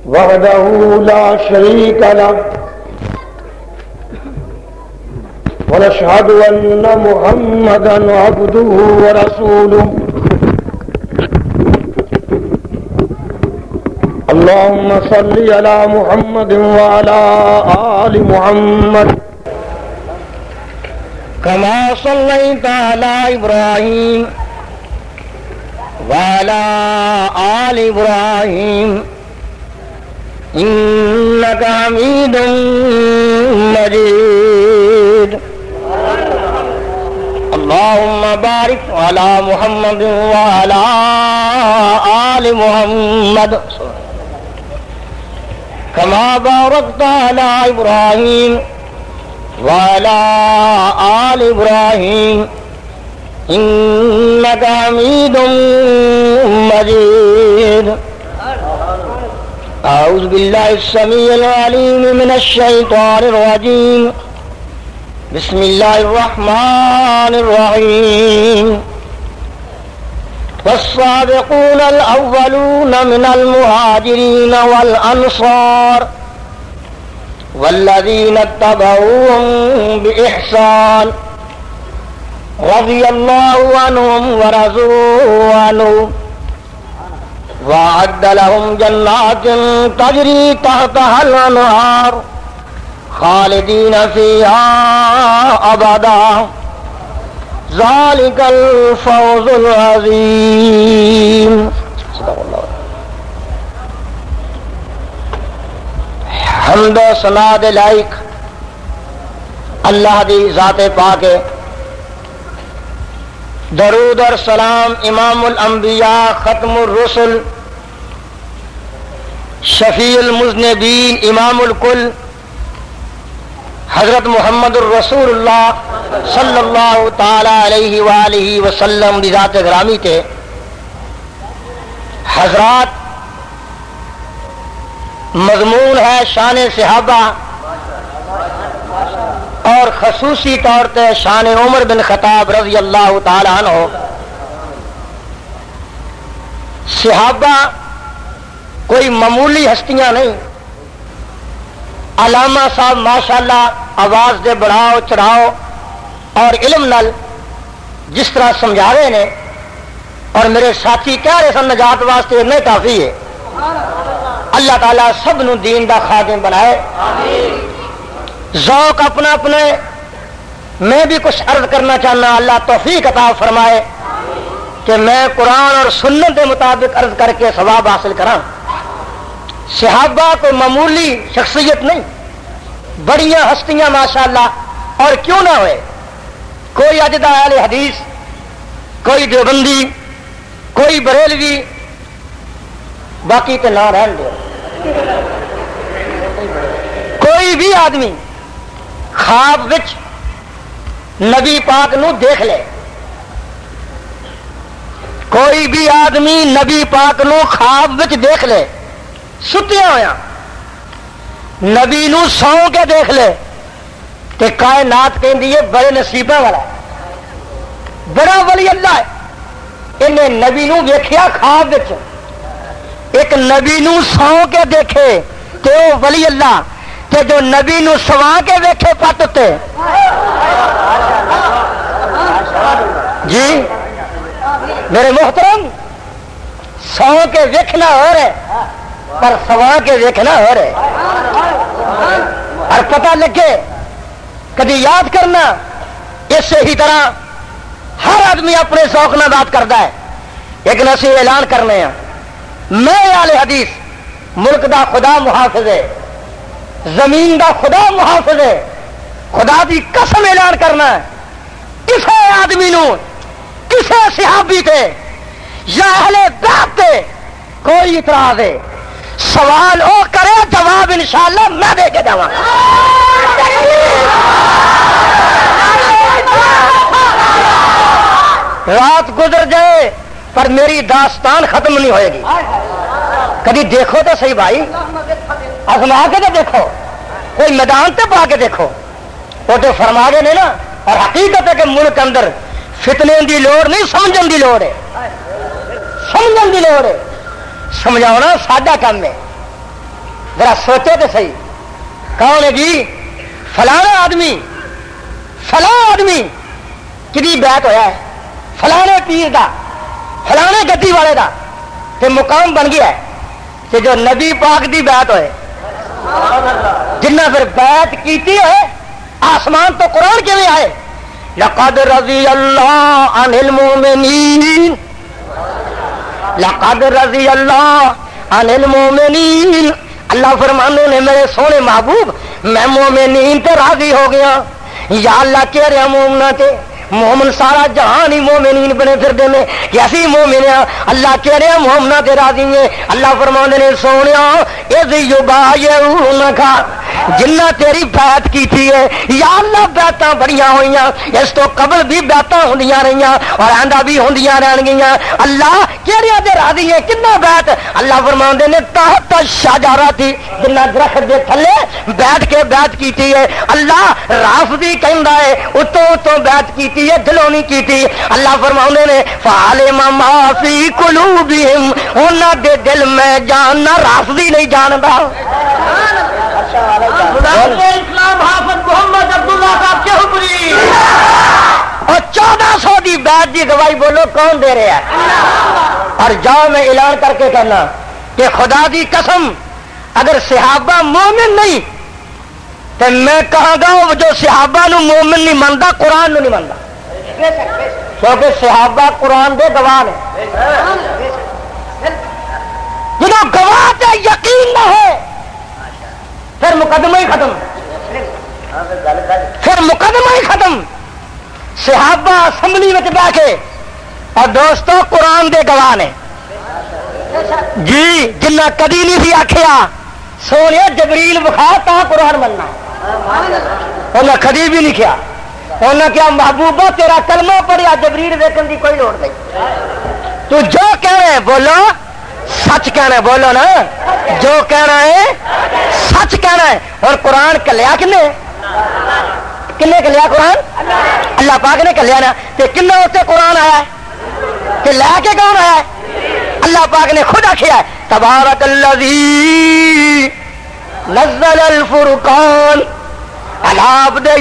وحده لا شريك له ونشهد أن محمدا عبده ورسوله اللهم صل على محمد وعلى آل محمد كما صليت على إبراهيم وعلى آل إبراهيم إنك حميد مجيد اللهم بارك على محمد وعلى آل محمد كما باركت على إبراهيم وعلى آل إبراهيم إنك حميد مجيد أعوذ بالله السميع العليم من الشيطان الرجيم بسم الله الرحمن الرحيم والسابقون الأولون من المهاجرين والأنصار والذين اتبعوهم بإحسان رضي الله عنهم ورضوا عنه وأعد لهم جنات تجري تحتها الأنهار خالدين فيها أبدا ذلك الفوز العظيم. حمد و ثنا دے لائق اللہ دی ذات پاک ہے. درود اور سلام امام الانبیاء ختم الرسل شفیع المذنبین امام الکل حضرت محمد الرسول اللہ صلی اللہ تعالی علیہ وآلہ وسلم دی ذات گرامی تے. حضرات مضمون ہے شان صحابہ اور خصوصی طور پہ شان عمر بن خطاب رضی اللہ تعالی عنہ. صحابہ کوئی معمولی ہستیاں نہیں. علامہ صاحب ماشاءاللہ آواز دے بڑھاؤ چڑھاؤ اور علم نال جس طرح سمجھا رہے نے اور میرے ساتھی کہہ رہے سن نجات واسطے اتنا کافی ہے. اللہ تعالیٰ سب نو دین دا خادم بنائے. ذوق اپنا اپنے میں بھی کچھ عرض کرنا چاہنا. اللہ توفیق عطا فرمائے کہ میں قرآن اور سنت کے مطابق عرض کر کے ثواب حاصل کراں. صحابہ کوئی معمولی شخصیت نہیں, بڑیاں ہستیاں ماشاءاللہ. اور کیوں نہ ہوئے کوئی اجدہ اہل حدیث, کوئی دیوبندی, کوئی بریلوی, باقی تو نہ رہن دو. کوئی بھی آدمی خواب وچ نبی پاک نو دیکھ لے, کوئی بھی آدمی نبی پاک نو خواب وچ دیکھ لے, ستیا ہویا نبی نو سو کے دیکھ لے کہ کائنات کہندی ہے بڑے نصیباں والا, بڑا ولی اللہ ہے. انہیں نبی نو ویکھیا خواب وچ, ایک نبی نو سو کے دیکھے تو ولی اللہ, کہ جو نبی نو سوا کے ویکھے پت تے. جی میرے محترم, سو کے ویکھنا ہو رہے پر سوا کے ویکھنا ہو رہے. اور پتہ لگے کبھی یاد کرنا. اسی ہی طرح ہر آدمی اپنے ذوق نہ بات کرتا ہے. لیکن اسی اعلان کرنے ہیں میں اہل حدیث ملک دا خدا محافظ ہے, زمین دا خدا محافظ ہے. خدا دی قسم اعلان کرنا ہے کسے آدمی نو کسے صحابی تے یا اہل بیت تے کوئی اعتراض ہے, سوال او کرے جواب انشاءاللہ میں دے کے جاواں. رات گزر جائے پر میری داستان ختم نہیں ہوئے گی. کبھی دیکھو تو صحیح بھائی, آزما کے تو دیکھو, کوئی میدان تے پا کے دیکھو. وہ تو فرما گئے نہیں نا. اور حقیقت ہے کہ ملک اندر فتنے دی لوڑ نہیں, سمجھن دی لوڑ ہے. سمجھن کی لوڑ ہے سمجھانا ساڈا کام ہے ذرا سوچو تو صحیح کون ہے جی فلانا آدمی کدی بیعت ہویا ہے فلانے پیر دا فلانے گدی والے دا تے مقام بن گیا ہے کہ جو نبی پاک دی بیعت ہوئے جنہ پھر بیعت کیتی ہے آسمان تو قرآن کے میں آئے لقد رضی اللہ عن المؤمنین لقد رضی اللہ عن المؤمنین اللہ فرمانے نے میرے سونے محبوب میں مومنین تے راضی ہو گیا یا اللہ کہہ رہا مومنہ تے مومن سارا جہان ہی مومنین بنے پھر دے میں کہ اسی مومن ہیں اللہ کہہ رہے ہیں مومنہ تے راضی ہیں اللہ فرمانے نے سونیا اذ یبایعونک جنہ تیری بیعت کی تھی ہے یا اللہ بیعتاں بڑیاں ہوئیاں اس تو قبل بھی بیعتاں ہوندیاں رہیاں اور آندہ بھی ہوندیاں رہن گیاں اللہ کہہ رہے ہیں راضی ہیں کتنا بیعت اللہ فرمانے نے تحت شجرہ تھی جنہ درخت دے تھلے بیٹھ کے بیعت کی تھی ہے اللہ رافضی کہندا ہے اتوں بیعت کی تھی ہے دلوں نہیں کی تھی اللہ فرمانے نے فعلم ما فی قلوبہم انہاں دے دل میں جاننا رافضی نہیں جاندا اسلام حافظ محمد عبداللہ صاحب کے حکری اور 1400 دی بیعت دی گواہی بولو کون دے رہا ہے اور جاؤ میں اعلان کر کے کہنا کہ خدا دی قسم اگر صحابہ مومن نہیں تو میں کہاں گا جو صحابہ نو مومن نہیں مانتا قرآن نو نہیں مانتا کیونکہ صحابہ قرآن دے گواہ نے جنہوں گواہ تے یقین نہ ہے پھر مقدمہ ہی ختم پھر مقدمہ ہی ختم صحابہ اسمبلی میں بیٹھ کے اور دوستو قرآن دے گواہ نے جی جنہ کدی نہیں سی آخیا سونے جبریل بخا تا قرآن بننا انہیں کدی بھی نہیں کیا انہیں کیا محبوبہ تیرا کلمہ پڑھیا جبریل دیکھنے کی کوئی لوڑ نہیں تو جو کہہ رہے بولو سچ کہنا ہے بولو نا جو کہنا ہے سچ کہنا ہے اور قرآن کلیا کنے کلیا قرآن اللہ پاک نے کلیا نا کہ کنے اتنے قرآن آیا ہے کہ لے کے کون آیا ہے اللہ پاک نے خود آخیا ہے تبارک الذی نزل الفرقان علی عبدہ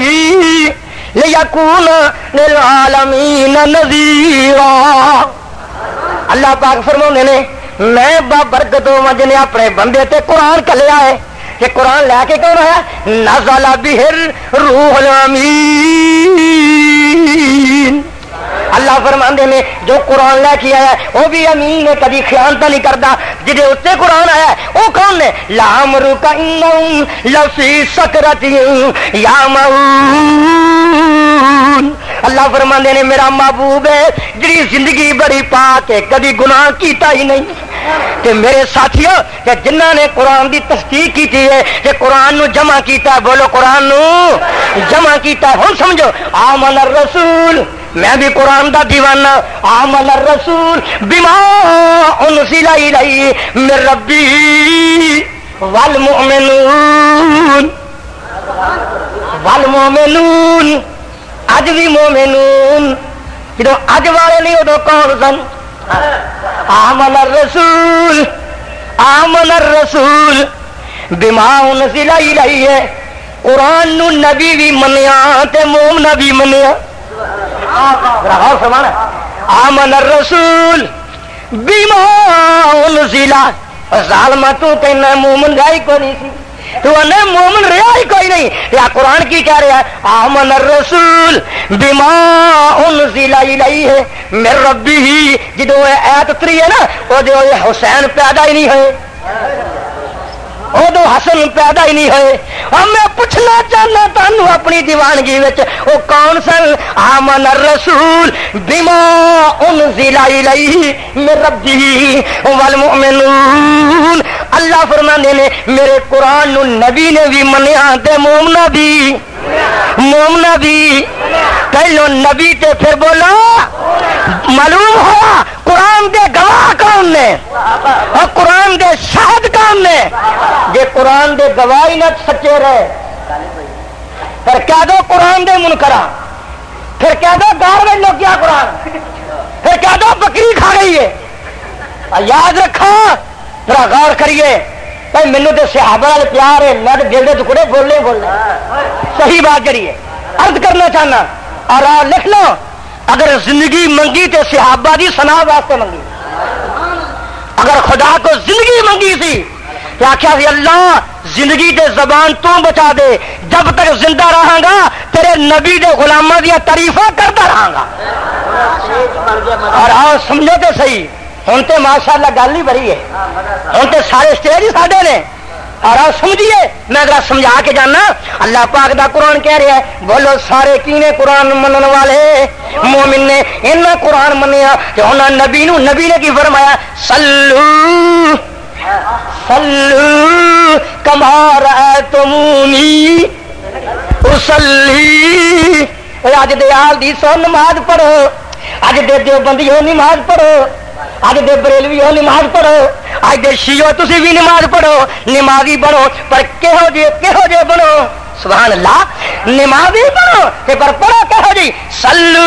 لیکون للعالمین نذیرا اللہ پاک فرمانے نے میں بابرکت نے اپنے بندے تے قرآن کلیا ہے کہ قرآن لے کے کون آیا نزل بہ الروح الامین اللہ فرماندے نے جو قرآن لے کے آیا ہے وہ بھی امین ہے کبھی خیانت نہیں کرتا جہے اتنے قرآن آیا ہے وہ کون نے لعمرک انہم لفی سکرتہم یعمہون اللہ فرماندے نے میرا محبوب ہے جڑی زندگی بڑی پاک ہے کبھی گناہ کیتا ہی نہیں کہ میرے ساتھیوں کہ جنہ نے قرآن دی تصدیق کی تھی ہے کہ قرآن نو جمع کیتا ہے بولو قرآن نو جمع کیتا ہے ہن سمجھو آمن الرسول میں بھی قرآن دا دیوانہ آمن الرسول بما انزل الیہ من ربی والمؤمنون اج بھی مومنون جدو اج والے نہیں ادو کون سن آمن الرسول بما انزل الیہ قرآن نو نبی بھی منیا تے مومنہ بھی منیا آمن الرسول بما انزل ظالمہ تو کہنا مومن رہا ہی کوئی نہیں سی تو انہیں مومن رہا ہی کوئی نہیں یا قرآن کی کہہ رہا ہے آمن الرسول بما انزل الیہ من ربہ جدو ایت اتری ہے نا وہ جو حسین پیدا ہی نہیں ہوئے ادو حسن پیدا ہی نہیں ہوئے اور میں پوچھنا چاہنا تانوں اپنی دیوانگی وچ وہ کون سن آمن الرسول بما انزل الیہ من ربہ والمؤمنون اللہ فرمانے نے میرے قرآن نو نبی نے بھی منیا تے مومنہ بھی پہلو نبی تے پھر بولا معلوم ہوا قرآن دے گواہ کون نے اور قرآن دے شاہد کون نے جے قرآن دے گواہی نہ سچے رہے پھر کہہ دو قرآن دے منکرہ پھر کہہ دو گار میں لوگ کیا قرآن پھر کہہ دو بکری کھا گئی ہے یاد رکھو ذرا غور کریے بھائی مینو تو صحابہ والے پیار ہے میں دل کے ٹکڑے بولنے صحیح بات کریے عرض کرنا چاہنا اور لکھ لو اگر زندگی منگی تو صحابہ دی سنا واسطے منگی اگر خدا کو زندگی منگی سی تو آخیا سی اللہ زندگی دے زبان تو بچا دے جب تک زندہ رہاں گا تیرے نبی دے غلاماں دیا تعریفاں کرتا رہاں گا اور آؤ سمجھو تو صحیح ہوں تو ماشاء اللہ گل ہی بڑی ہے ہوں تو سارے اسٹیج ہی ساڈے نے اور آؤ سمجھیے میں ذرا سمجھا کے جانا اللہ پاک دا قرآن کہہ رہا ہے بولو سارے کینے قرآن منن والے مومن نے انہاں قرآن منیا کہ انہاں نبی نے کی فرمایا سلو سلو کما رأیتمونی اصلی اج دے آل دی سو نماز پڑھو اج دے دیوبندیو نماز پڑھو اج دے بریلویو نماز پڑھو اج دے شیعو تسی بھی نماز پڑھو نمازی بنو پر کہو جے بنو سبحان اللہ نمازی بنو کہ پر پڑھو کہو جی سلو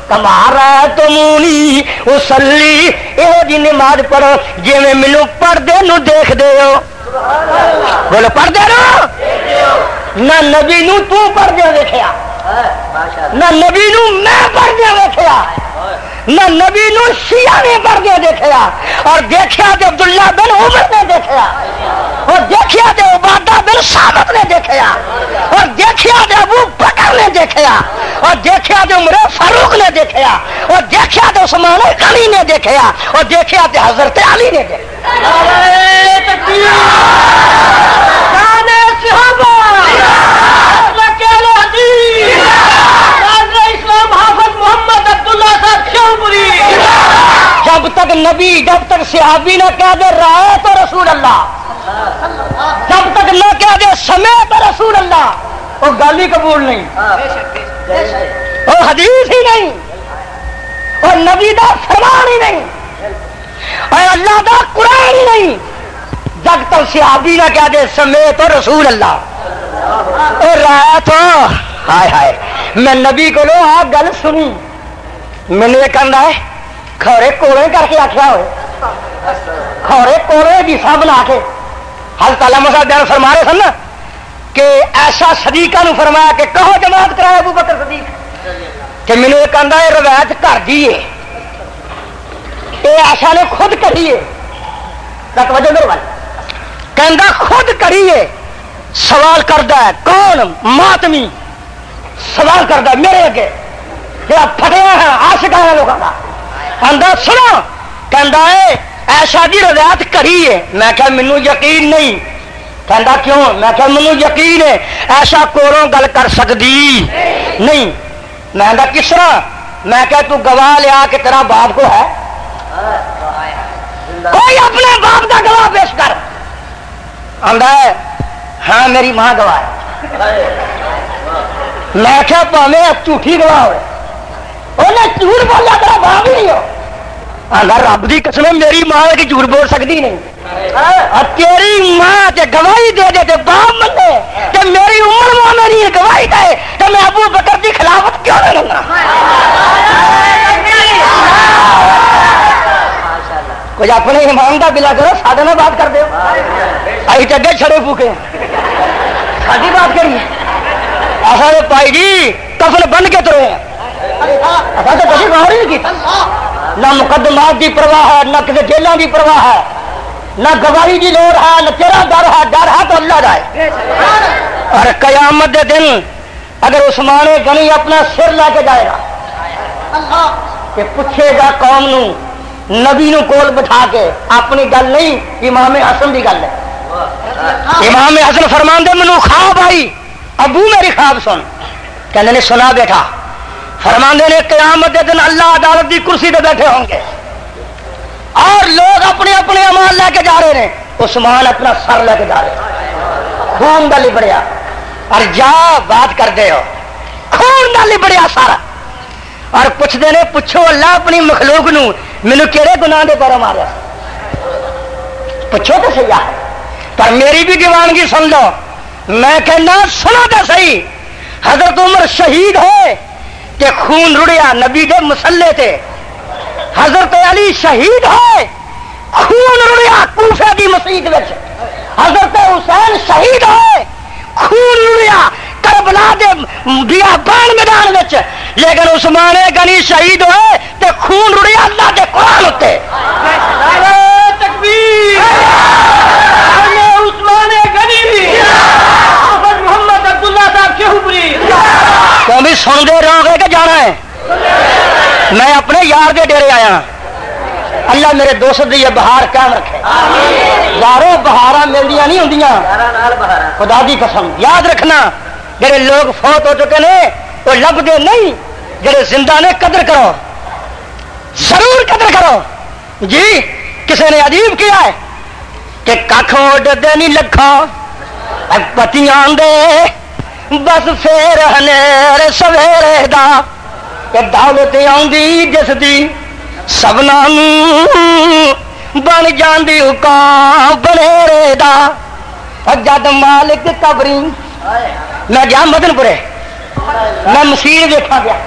کمارا تمونی اصلی یہ جی نماز پڑھو جی میں مینو پڑھدے نو دیکھ دے ہو بولو پڑھدے نو نہ نبی نو تو پڑھدے دیکھیا نہ نبی نو میں پڑھدے دیکھیا نہ نبی نو شیعہ نے پڑھدے دیکھیا اور دیکھیا تے عبداللہ بن عمر نے دیکھیا اور دیکھیا تے عبادہ بن ثابت نے دیکھیا اور دیکھیا تے ابو بکر نے دیکھیا اور دیکھیا تے عمر فاروق نے دیکھیا اور دیکھیا تے عثمان غنی نے دیکھیا اور دیکھیا تے حضرت علی نے دیکھیا جب تک نبی جب تک صحابی نہ کہہ دے رائے تو رسول اللہ جب تک نہ کہہ دے سمیت رسول اللہ وہ گل ہی قبول نہیں وہ حدیث ہی نہیں اور نبی دا فرمان ہی نہیں اور اللہ دا قرآن ہی نہیں جب تک صحابی نہ کہہ دے سمیت رسول اللہ اور رائے تو ہائے ہائے میں نبی کو لو آپ گل سنی میں نے کہنا ہے کھورے کولے کر کے آخیا ہوئے کھورے کولے بھی سب بنا کے حضرت علامہ صاحب بیان فرما رہے سن نا کہ ایسا صدیقہ نو فرمایا کہ کہو جماعت کرایا ابو بکر صدیق کہ مینو یہ کہنا ہے روایت کر دیے یہ ایسا نے خود کریے توجہ میرے بھائی کہنا خود کریے سوال کرتا ہے کون ماتمی سوال کرتا ہے میرے اگے جہاں پھٹیا ہے عاشق ہے لوگوں کا آندا سنو کہندا ہے ایسا دی روایت کری ہے میں کہ مینوں یقین نہیں کہندا کیوں میں کہ مینوں یقین ہے ایسا کولوں گل کر سکدی نہیں میں کہا کس طرح میں کہ تو گواہ لیا کہ تیرا باپ کو ہے کوئی اپنے باپ کا گواہ پیش کر آندا ہے ہاں میری ماں گواہ ہے میں کیا پاویں جھوٹھی گواہ ہوئے انہیں جھوٹ بولیا تیرا باپ نہیں ہو اگر رب دی قسم میری ماں ہے کہ جھوٹ بول سکتی نہیں اور تیری ماں تے گواہی دے دے تے باپ منے تے میری عمر ماں میری گواہی دے تے میں ابو بکر دی خلافت کیوں نہ لوں گا کچھ اپنے ایمان کا بلا کرو سادے میں بات کر دو ائی تے اگے چھڑے پھوکے سادی بات کریے ایسا پائی جی کفن بن کے ترے ہیں ایسا تو کبھی غور ہی نہیں کی نہ مقدمات دی پرواہ ہے نہ کسی جیلوں دی پرواہ ہے نہ گواہی دی لوڑ ہے نہ تیرا ڈر ہے تو اللہ جائے اور قیامت دے دن اگر عثمان غنی اپنا سر لے کے جائے گا کہ پوچھے گا قوم نو نبی نو کول بٹھا کے اپنی گل نہیں امام حسن دی گل ہے امام حسن فرماندے مینوں خواب آئی ابو میری خواب سن کہنے نے سنا بیٹھا فرماندے نے قیامت دے دن اللہ عدالت دی کرسی تے بیٹھے ہوں گے اور لوگ اپنے اپنے اعمال لے کے جا رہے ہیں عثمان اپنا سر لے کے جا رہے ہیں خون دا لبڑیا اور جا بات کرتے ہو خون دا لبڑیا سارا اور پوچھتے نے پوچھو اللہ اپنی مخلوق نو مینوں کہڑے گناہ دے پر ماریا پوچھو تو صحیح پر میری بھی دیوانگی سن لو میں کہنا سنو تو صحیح حضرت عمر شہید ہوئے کہ خون رڑیا نبی دے مسلے تے حضرت علی شہید ہوئے شہید ہوئے خون لڑیا کربلا دے بیابان میدان وچ لیکن عثمان غنی شہید ہوئے تے خون لڑیا اللہ دے قرآن تے نعرہ تکبیر عثمان غنی حافظ محمد عبداللہ صاحب شہوپری تو بھی سن دے رہو گے کہ جانا ہے میں اپنے یار دے ڈیرے آیا اللہ میرے دوست دی یہ بہار قائم رکھے یاروں بہاراں ملدیاں نہیں ہوندیاں خدا دی قسم یاد رکھنا جڑے لوگ فوت ہو چکے نے وہ لبدے نہیں جڑے زندہ نے قدر کرو ضرور قدر کرو جی کسی نے عجیب کیا ہے کہ کھ اڈتے نہیں لکھا پتیاں دے بس پھر ہنیر سویرے دا کہ دولت آؤندی جس دی سبنا بن جاندی حکام بنیرے دا جد مالک قبری میں گیا مدن پورے میں مسیح دیکھا گیا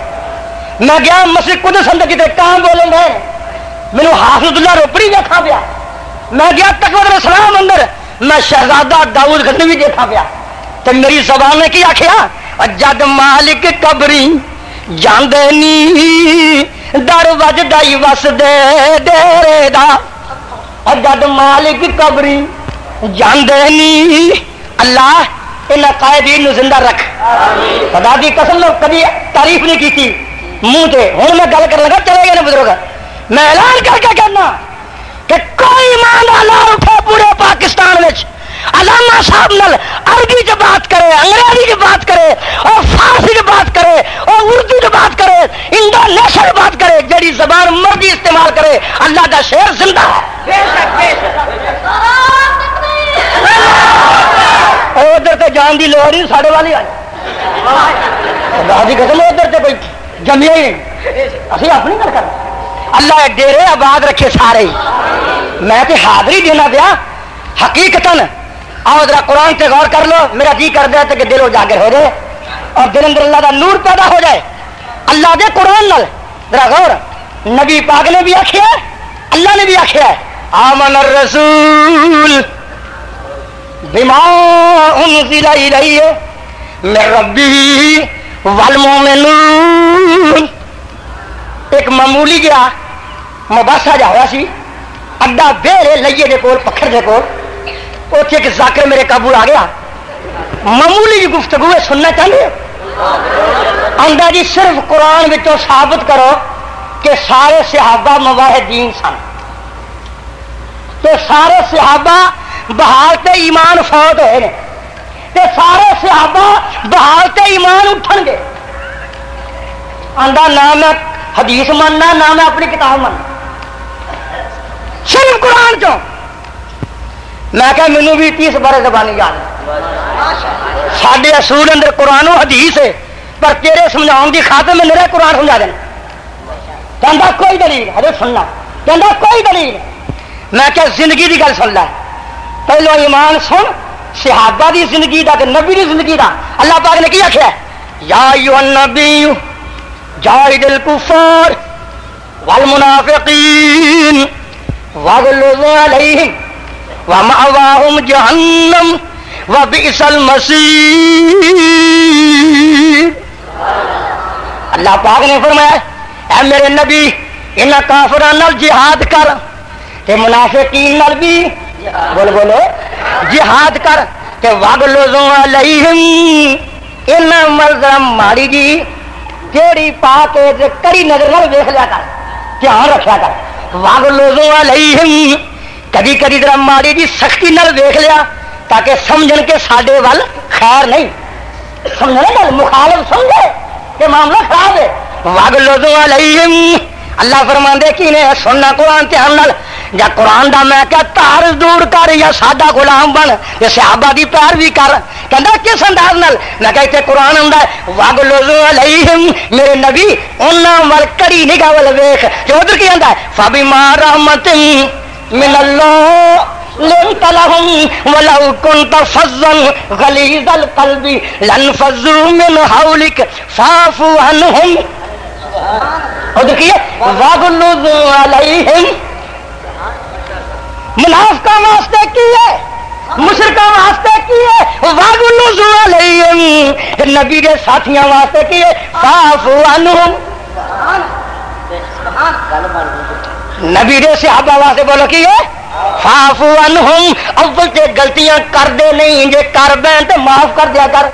میں گیا مسجد قدس اندر جتے کام بولیں گے مینو حافظ اللہ روپڑی دیکھا گیا میں گیا تقوی السلام اندر میں شہزادہ داؤد غزنوی دیکھا گیا تو میری زبان نے کی آخیا جد مالک قبری جاندے نی در وجدائی وس دے ڈیرے دا جد مالک قبری جاندے نی اللہ ان قائدین نو زندہ رکھ خدا دی قسم لو کبھی تعریف نہیں کی تھی منہ تے ہوں میں گل کر لگا چلے گئے نا بزرگ میں اعلان کر کے کہنا کہ کوئی ایمان والا اٹھے پورے پاکستان وچ علامہ صاحب نال عربی جو بات کرے انگریزی جو بات کرے اور فارسی جو بات کرے اور اردو جو بات کرے انڈونیشن بات کرے جڑی زبان مرضی استعمال کرے اللہ کا شعر زندہ ہے ادھر تے جان دی لوڑ نہیں ساڑے والی آئی قسم ادھر تے کوئی جمیا ہی نہیں اسی اپنی گل کر اللہ ڈیرے آباد رکھے سارے میں تے حاضری دینا دیا حقیقتاً آؤ ذرا قرآن سے غور کر لو میرا جی کر دیا کہ دل اجاگر ہو جائے اور دل اندر اللہ کا نور پیدا ہو جائے اللہ دے قرآن نال ذرا غور نبی پاک نے بھی آخیا اللہ نے بھی آخیا ہے آمن الرسول بما انزل الیہ من ربی والمؤمنون ایک معمولی گیا مباحثہ جا ہوا سی اڈا بیڑے لئیے دے کول پکھر دے کول اوتھے ایک ذاکر میرے قابو آ گیا معمولی جی گفتگو ہے سننا چاہیے آندا جی صرف قرآن وچوں ثابت کرو کہ سارے صحابہ مواحدین سن تے سارے صحابہ بحال تے ایمان فوت ہوئے نے تے سارے صحابہ بحال تے ایمان اٹھن گے آندا نہ میں حدیث ماننا نہ میں اپنی کتاب ماننا صرف قرآن چوں میں کہ مینوں بھی 30 بارے زبانی یاد ہے ساڈے اصول اندر قرآن و حدیث ہے پر تیرے سمجھاؤن دی خاطر میں میرا قرآن سمجھا دینا کہندا کوئی دلیل ہے سننا کہندا کوئی دلیل میں کہ زندگی دی گل سن لے پہلو ایمان سن صحابہ دی زندگی دا تے نبی دی زندگی دا اللہ پاک نے کی آخیا یا ایھا النبی جاہد الکفار والمنافقین واغلظ علیہم ومأواہم جہنم وبئس المصیر اللہ پاک نے فرمایا اے میرے نبی ان کافران نال جہاد کر تے منافقین نال بھی بولو بولو جہاد کر تے واغلظ علیہم ان مرزم ماڑی جی جیڑی پا کے کڑی نظر نال ویکھ لیا کر دھیان رکھیا کر واغلظ علیہم کبھی کبھی ذرا ماڑی جی سختی نال ویکھ لیا تاکہ سمجھن کے ساڈے ول خیر نہیں سمجھنے گل مخالف سمجھے کہ معاملہ خراب ہے واغلظ علیہم اللہ فرماندے کی نے سننا قرآن دھیان نال یا قرآن دا میں کیا تعارض دور کر یا سادہ غلام بن یا صحابہ دی پیروی کر کہندا کس انداز نال میں کہ تے قرآن ہوندا ہے واغلظ علیہم میرے نبی انہاں ول کڑی نگاہ ول ویکھ تے ادھر کی آندا ہے فبما رحمت من اللہ لنت لهم ولو كنت فظا غليظ القلب لانفضوا من حولك فاعف عنهم ادھر کی واغلظ علیہم منافقاں واسطے کی ہے مشرکاں واسطے کیے واغلظوا علیہم نبی دے ساتھیاں واسطے کیے فاعفو عنہم نبی دے صحابہ واسطے بولو کیے فاعفو عنہم اول تے غلطیاں کر دے نہیں جے کر بین تے معاف کر دیا کر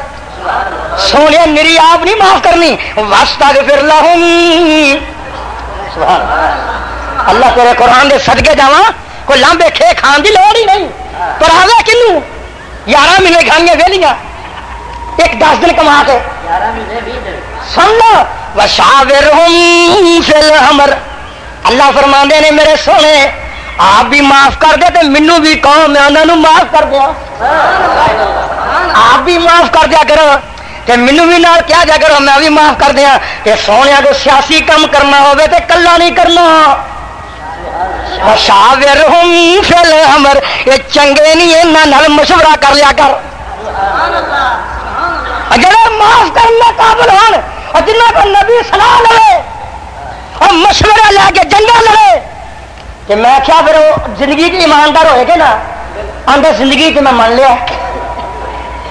سونے میری آپ نہیں معاف کرنی واستغفر لہم سبحان اللہ تیرے قرآن دے صدقے جاواں کوئی لمبے کھے کھان دی لوڑ ہی نہیں پر آوے کنوں 11 مہینے کھانیاں ویلیاں ایک 10 دن کما کے سن لو وشاورہم فی الامر اللہ فرماندے نے میرے سونے آپ بھی معاف کر دے تے مینوں بھی کہو میں انہاں نوں معاف کر دیا آپ بھی معاف کر دیا کرو تے مینوں بھی نال کیا جا کرو میں بھی معاف کر دیا تے سونیا کو سیاسی کام کرنا ہوے تے کلا نہیں کرنا وشاورہم فی الامر یہ چنگے نہیں انہاں نال مشورہ کر لیا کر جڑے معاف کرنے قابل ہون اور جنہاں کو نبی صلاح لے اور مشورہ لے کے جنگا لڑے کہ میں کیا پھر وہ زندگی کی ایماندار ہوئے گے نا اندر زندگی میں من لیا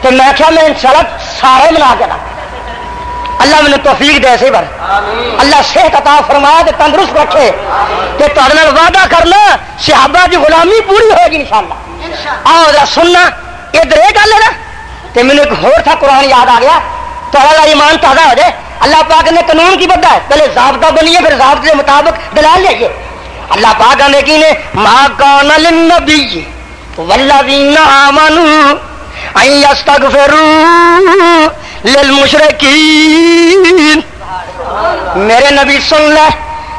کہ میں کیا میں انشاءاللہ سارے منا کے نا اللہ میں نے توفیق دے سے بر اللہ صحت عطا فرمایا کہ تندرست رکھے کہ تمہارے وعدہ کرنا صحابہ کی غلامی پوری ہوگی انشاءاللہ آؤ ذرا سننا ادھر یہ گل ہے نا کہ میں نے ایک اور تھا قرآن یاد آ گیا تو اللہ ایمان تازہ ہو جائے اللہ پاک نے قانون کی بدلا ہے پہلے ضابطہ بنیے پھر ضابطے کے مطابق دلال لائیے اللہ پاک نے کی نے ما کان للنبی والذین آمنوا ان یستغفروا للمشرکین میرے نبی سن لے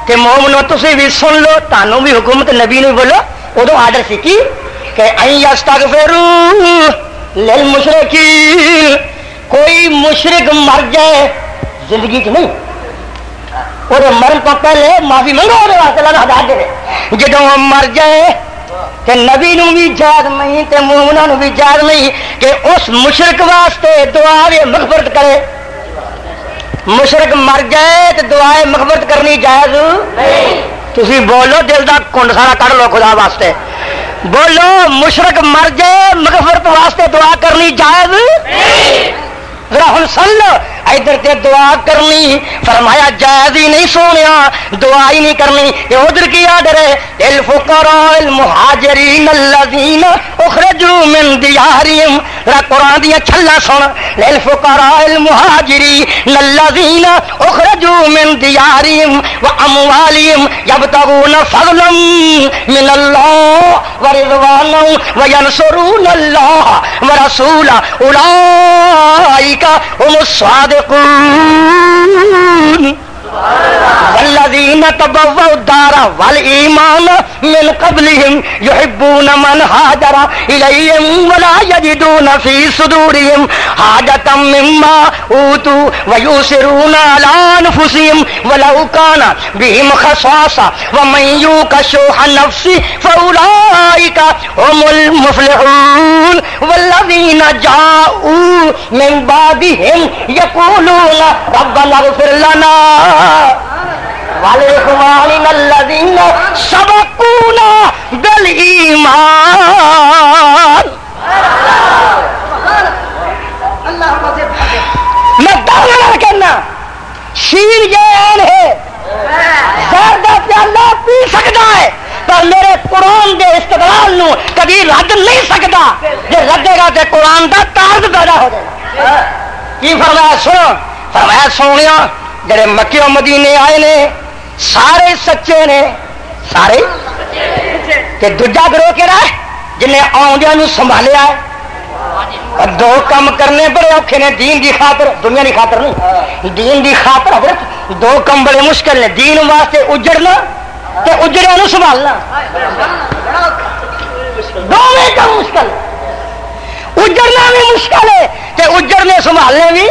کہ مومنو تسی بھی سن لو تانوں بھی حکومت نبی نے بولو ادو آرڈر سی کی کہ ان یستغفروا للمشرکین کوئی مشرک مر جائے زندگی چ نہیں اور مرن تو پہلے معافی منگو وہ واسطے اللہ ہدایت دے جدو مر جائے کہ نبی نو بھی یاد نہیں تے مومناں نو بھی یاد نہیں کہ اس مشرک واسطے دعا مغفرت کرے مشرک مر جائے تو دعا مغفرت کرنی جائز نہیں تسی بولو دل دا کنڈ سارا کڑ لو خدا واسطے بولو مشرک مر جائے مغفرت واسطے دعا کرنی جائز نہیں ذرا ہن سن لو ادھر تے دعا کرنی فرمایا جائز ہی نہیں سونیا دعا ہی نہیں کرنی یہ ادھر کی آڈر ہے الفقراء المہاجرین الذین اخرجوا من دیارہم ذرا قرآن دیا چھلا سن الفقراء المہاجرین الذین اخرجوا من دیارہم واموالہم یبتغون فضلا من اللہ ورضوانا وینصرون اللہ ورسولہ اولئک هم الصادقون والذین تبوؤوا الدار والایمان من قبلهم يحبون من هاجر الیہم ولا یجدون فی صدورهم حاجة مما اوتوا ویؤثرون علی انفسهم ولو کان بهم خصاصة ومن یوق شح نفسه فاولئک هم المفلحون والذین جاءوا من بعدهم یقولون ربنا اغفر لنا وَلِإِخْوَانِنَا الَّذِينَ سَبَقُونَا بِالْإِيمَانِ میں دعویٰ کہنا شیر یہ عین ہے زردہ پیالہ پی سکتا ہے پر میرے قرآن دے استدلال نو کبھی رد نہیں سکتا جو ردے گا تے قرآن دا طرز پیدا ہو جائے کی فرمایا سنو فرمایا سونیا جڑے مکے و مدینے آئے نے سارے سچے نے سارے کہ دوجا گروہ کہڑا ہے جنہیں آؤندیاں نو سنبھالیا ہے اور دو کام کرنے بڑے اوکھے نے دین دی خاطر دنیا دی خاطر نہیں دین دی خاطر حضرت دو کام بڑے مشکل نے دین واسطے اجڑنا تے اجڑیاں نو سنبھالنا دونوں کام مشکل اجڑنا بھی مشکل ہے تے اجڑنے سنبھالنے بھی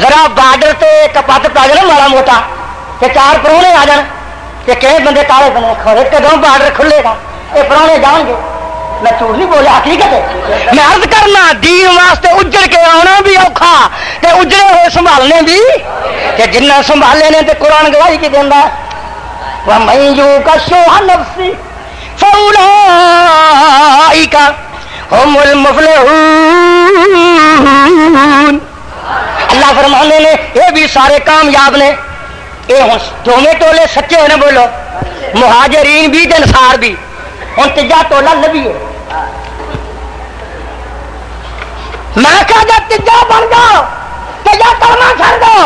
ذرا بارڈر تے کپت پا جائے ماڑا موٹا کہ چار پرونے آ جان کہ کئی بندے کالے بنے کھڑے کدوں بارڈر کھلے گا یہ پرونے جان گے میں جھوٹ نہیں بولیا حقیقت ہے میں عرض کرنا دین واسطے اجڑ کے آنا بھی اوکھا تے اجڑے ہوئے سنبھالنے بھی کہ جنہ سنبھالے نے تے قرآن گواہی کی دیندا وَمَن يُوقَ شُحَّ نَفْسِهِ فَأُولَئِكَ هم المفلحون. اللہ فرمانے نے یہ بھی سارے کامیاب نے. یہ ہوں دونوں ٹولے سچے ہونے بولو, مہاجرین بھی انصار بھی. ہوں تیجا ٹولا نبی ہے. میں کہا جب تیجا بن جاؤ تیجا کلمہ چھڑ دو.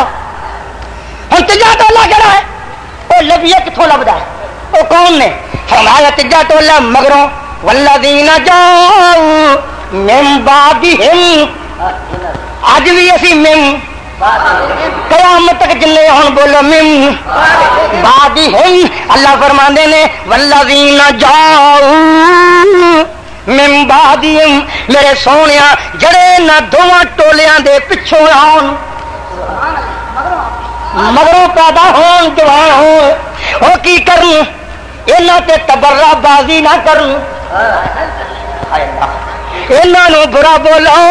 ہوں تیجا ٹولا کہڑا ہے؟ وہ نبی کتوں لبدا ہے؟ وہ کون نے؟ فرمایا تیجا ٹولا مگروں والذین جاؤ من بعدہم. اج بھی اسی من قیامت تک جلے ہوں بولو من بعدہم. اللہ فرماندے نے والذین جاؤ من بعدہم, میرے سونیا جڑے نہ دونوں ٹولیاں دے پچھوں آن مگروں پیدا ہون جوان ہون, وہ کی کرن انہاں تے تبرہ بازی نہ کرن, انہاں نو برا بولو,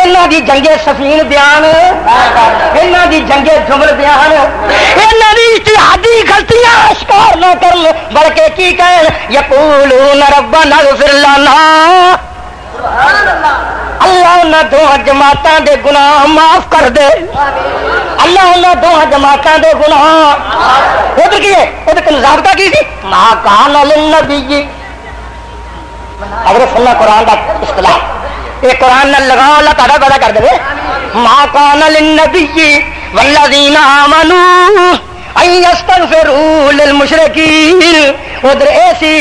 انہاں دی جنگے سفین بیان, انہاں دی جنگے جمل بیان, انہاں دی اجتہادی غلطیاں اشکار نہ کرن, بلکہ کی کہن یقولون ربنا اغفر لنا. اللہ انہاں دو جماعتاں دے گناہ معاف کر دے. اللہ انہاں دو جماعتاں دے گناہ ادھر کی ہے, ادھر کن ضابطہ کی تھی ما کان للنبی. حضرت اللہ قرآن کا اصطلاح یہ قرآن نہ لگاؤ اللہ تعالیٰ پیدا کر دے. ما کان للنبی والذین آمنوا ان یستغفروا للمشرکین. ادھر ایسی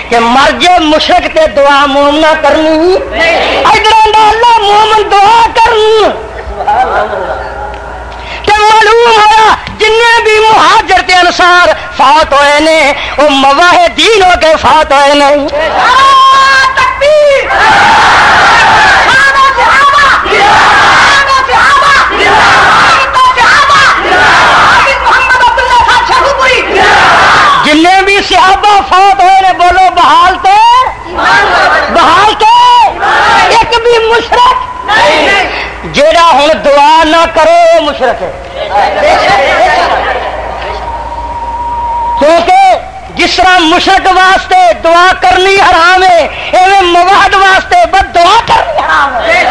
کہ مر جائے مشرک تے دعا مومنہ کرنی, ادھر اللہ مومن دعا کرنی. معلوم ہوا جن بھی مہاجر تے انصار فوت ہوئے نے وہ مواہدین ہو کے فوت ہوئے نہیں. جن بھی صحابہ فوت ہوئے نے بولو بحال تے بحال تے ایک بھی مشرک جیڑا ہوں دعا نہ کرو مشرک ہے. کیونکہ جس طرح مشرک واسطے دعا کرنی حرام ہے ایویں موحد واسطے بد دعا کرنی حرام ہے.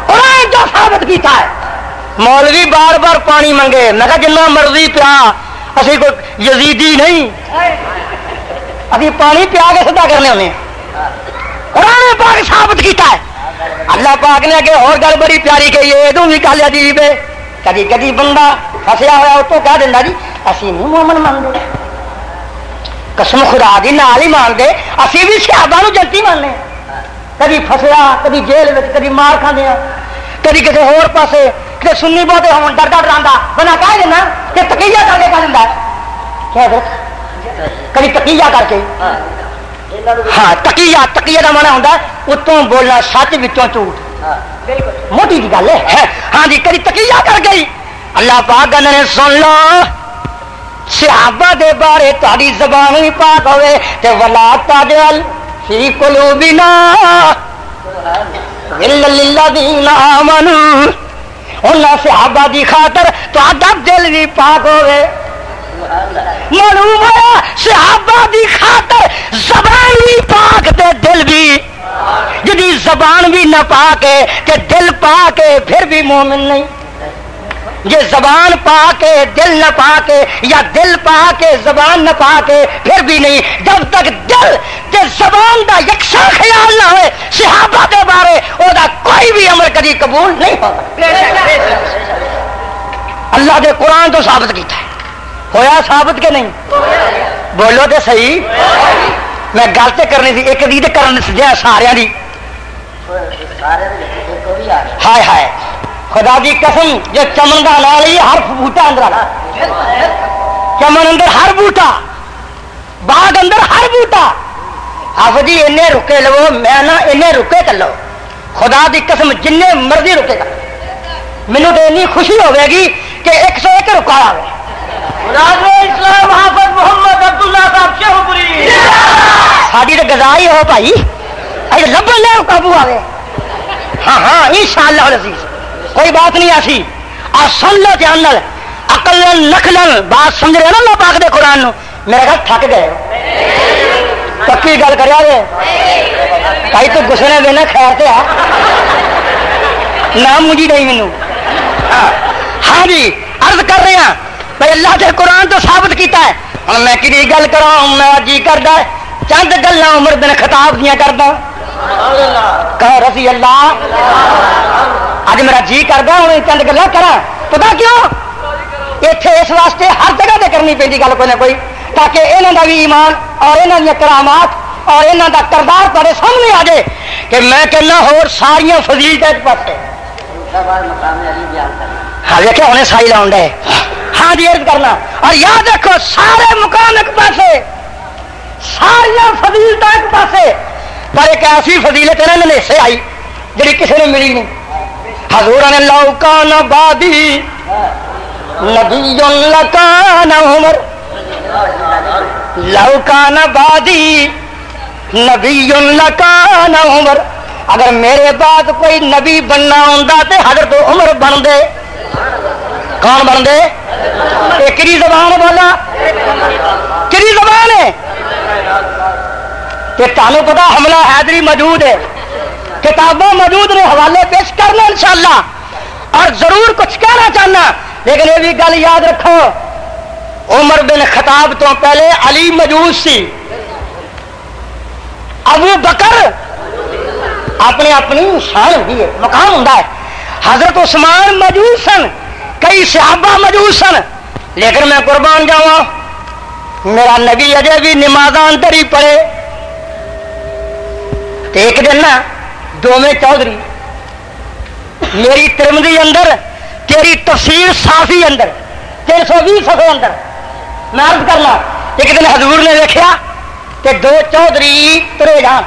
قرآن جو ثابت کیتا ہے. مولوی بار بار پانی منگے, میں کہا جنہ مرضی پیا, اسی کوئی یزیدی نہیں, ابھی پانی پیا کے سدا کرنے ہونے. قرآن پاک ثابت کیتا ہے. اللہ پاک نے کہ اور گل بڑی پیاری کہی ہے, ادو بھی کہہ عجیب ہے. کدی کدی بندہ فسیا ہوا اتوں کہہ دینا جی اسی نہیں مومن مانتے, قسم خدا دی نال ہی مانتے, اسی بھی صحابہ نو جنتی ماننے. کدی فسیا کدی جیل میں کدی مار کھانے, کدی کسی ہور پاسے کسی سنی بہتے ہون ڈر ڈر ڈرا بنا کہہ دینا کہ تقیہ کر کے کہہ دینا کدی تقیہ کر کے. ہاں تقیہ تقیہ کا مانا ہوتا ہے اتوں بولنا سچ وچوں جھوٹ, موٹی کی گل ہے. ہاں جی کدی تقیہ کر گئی. اللہ پاک نے سن لو صحابہ دے بارے تاری زبان بھی پاک ہوئے تے ولا تجعل فی قلوبنا غلا للذین آمنوا. انہاں صحابہ دی خاطر تہاڈا دل بھی پاک ہوئے. معلوم ہوا صحابہ دی خاطر زبان بھی پاک تے دل بھی. جدی زبان بھی نہ پاک ہے تے دل پاک ہے پھر بھی مومن نہیں. یہ زبان پاک ہے دل نہ پاک ہے, یا دل پاک ہے زبان نہ پاک ہے پھر بھی نہیں. جب تک دل تے زبان دا یکساں خیال نہ ہوئے صحابہ دے بارے او دا کوئی بھی عمل کبھی قبول نہیں ہوگا. اللہ دے قرآن تو ثابت کیتا ہے. ہویا ثابت کہ نہیں؟ بولو تے صحیح. میں گل تے کرنی تھی ایک دی تے کرن سجا سارے دی. ہائے ہائے خدا دی قسم جو چمن کا نال ہی ہر بوٹا اندر آ, چمن اندر ہر بوٹا, باغ اندر ہر بوٹا. آپ جی اینے رکے لو, میں نہ اینے رکے کر لو. خدا دی قسم جن مرضی رکے گا مینو تو اینی خوشی ہوے گی کہ 101 رکا آئے. اسلام حافظ محمد عبداللہ صاحب شیخوپوری ساری تو گزائی ہو بھائی, لبن لے قابو آئے. ہاں ہاں انشاءاللہ العزیز کوئی بات نہیں ایسی. اور سن لو دھیان نال عقل نقل بات سمجھ رہے نا اللہ پاک دے قرآن نو. میرے گھر تھک گئے پکی گل کریا جے بھائی تو گسے نہ دینا خیر سے ہے نام مجھے نہیں مینو ہاں جی عرض کر رہے ہیں بھائی اللہ کے قرآن تو ثابت کیتا ہے ہوں میں کی گل کرا میں جی کرتا چند گلا عمر بن خطاب دیا کردا کہ رضی اللہ اج میرا جی کردا ہوں چند گلا کرا پتا کیوں اتنے اس واسطے ہر جگہ تے کرنی پی گل کوئی نہ کوئی تاکہ یہاں کا بھی ایمان اور یہاں دیا کرامات اور یہاں کا کردار تھوڑے سامنے آ جائے کہ میں کہنا ہو ساریا فضیلت ایک پاس ہاں دیکھا انہیں سائی لاؤن ڈے ہاں جی عرض کرنا اور یاد رکھو سارے مقام ایک پاسے ساریا فضیلت ایک پاسے پر ایک ایسی فضیلت انہوں نے حصے آئی جی کسی نے ملی نہیں حضور نے لو کان بادی نبی لکان عمر لو کان بادی نبی لکان عمر اگر میرے بعد کوئی نبی بننا ہوندا تے حضرت عمر بن دے کون بن دے کری زبان بولا کری زبان ہے کہ تمہیں پتا حملہ حیدری موجود ہے کتابیں موجود نے حوالے پیش کرنا انشاءاللہ اور ضرور کچھ کہنا چاہنا لیکن یہ بھی گل یاد رکھو عمر بن خطاب تو پہلے علی موجود سی ابو بکر اپنی اپنی شان ہوتی ہے مقام ہوں حضرت عثمان موجود سن کئی صحابہ موجود سن لیکن میں قربان جاؤں میرا نبی اجے بھی نمازاں اندر ہی پڑھے ایک دن نا دوویں چودھری میری ترمذی اندر تیری تفسیر صافی اندر 320 صفحے اندر میں عرض کرنا ایک دن حضور نے دیکھا کہ دو چودھری ترے جان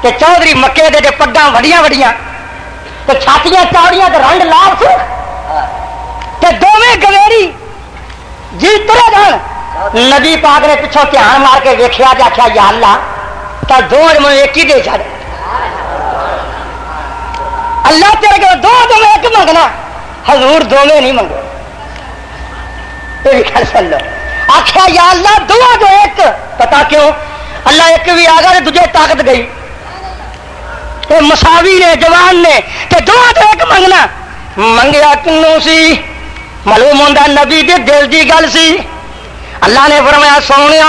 کہ چودھری مکے دے پگاں وڈیاں وڈیاں تو چھاتیاں چوڑیاں تو رنگ لال سی دونوں گویری جی ترے جان نبی پاک نے پچھوں دھیان مار کے ویکھیا جی آخیا یا اللہ تو دو مجھے ایک ہی دے چڑ اللہ تیرے کو دو ایک منگنا حضور دونوں نہیں منگے یہ خیال سن لو آخیا یا اللہ دو جو ایک پتا کیوں اللہ ایک بھی آ گیا تجھے طاقت گئی تو مساوی نے جوان نے کہ دو جو ایک منگنا منگیا کنوں سی معلوم ہوتا نبی دے دل دی گل سی اللہ نے فرمایا سونے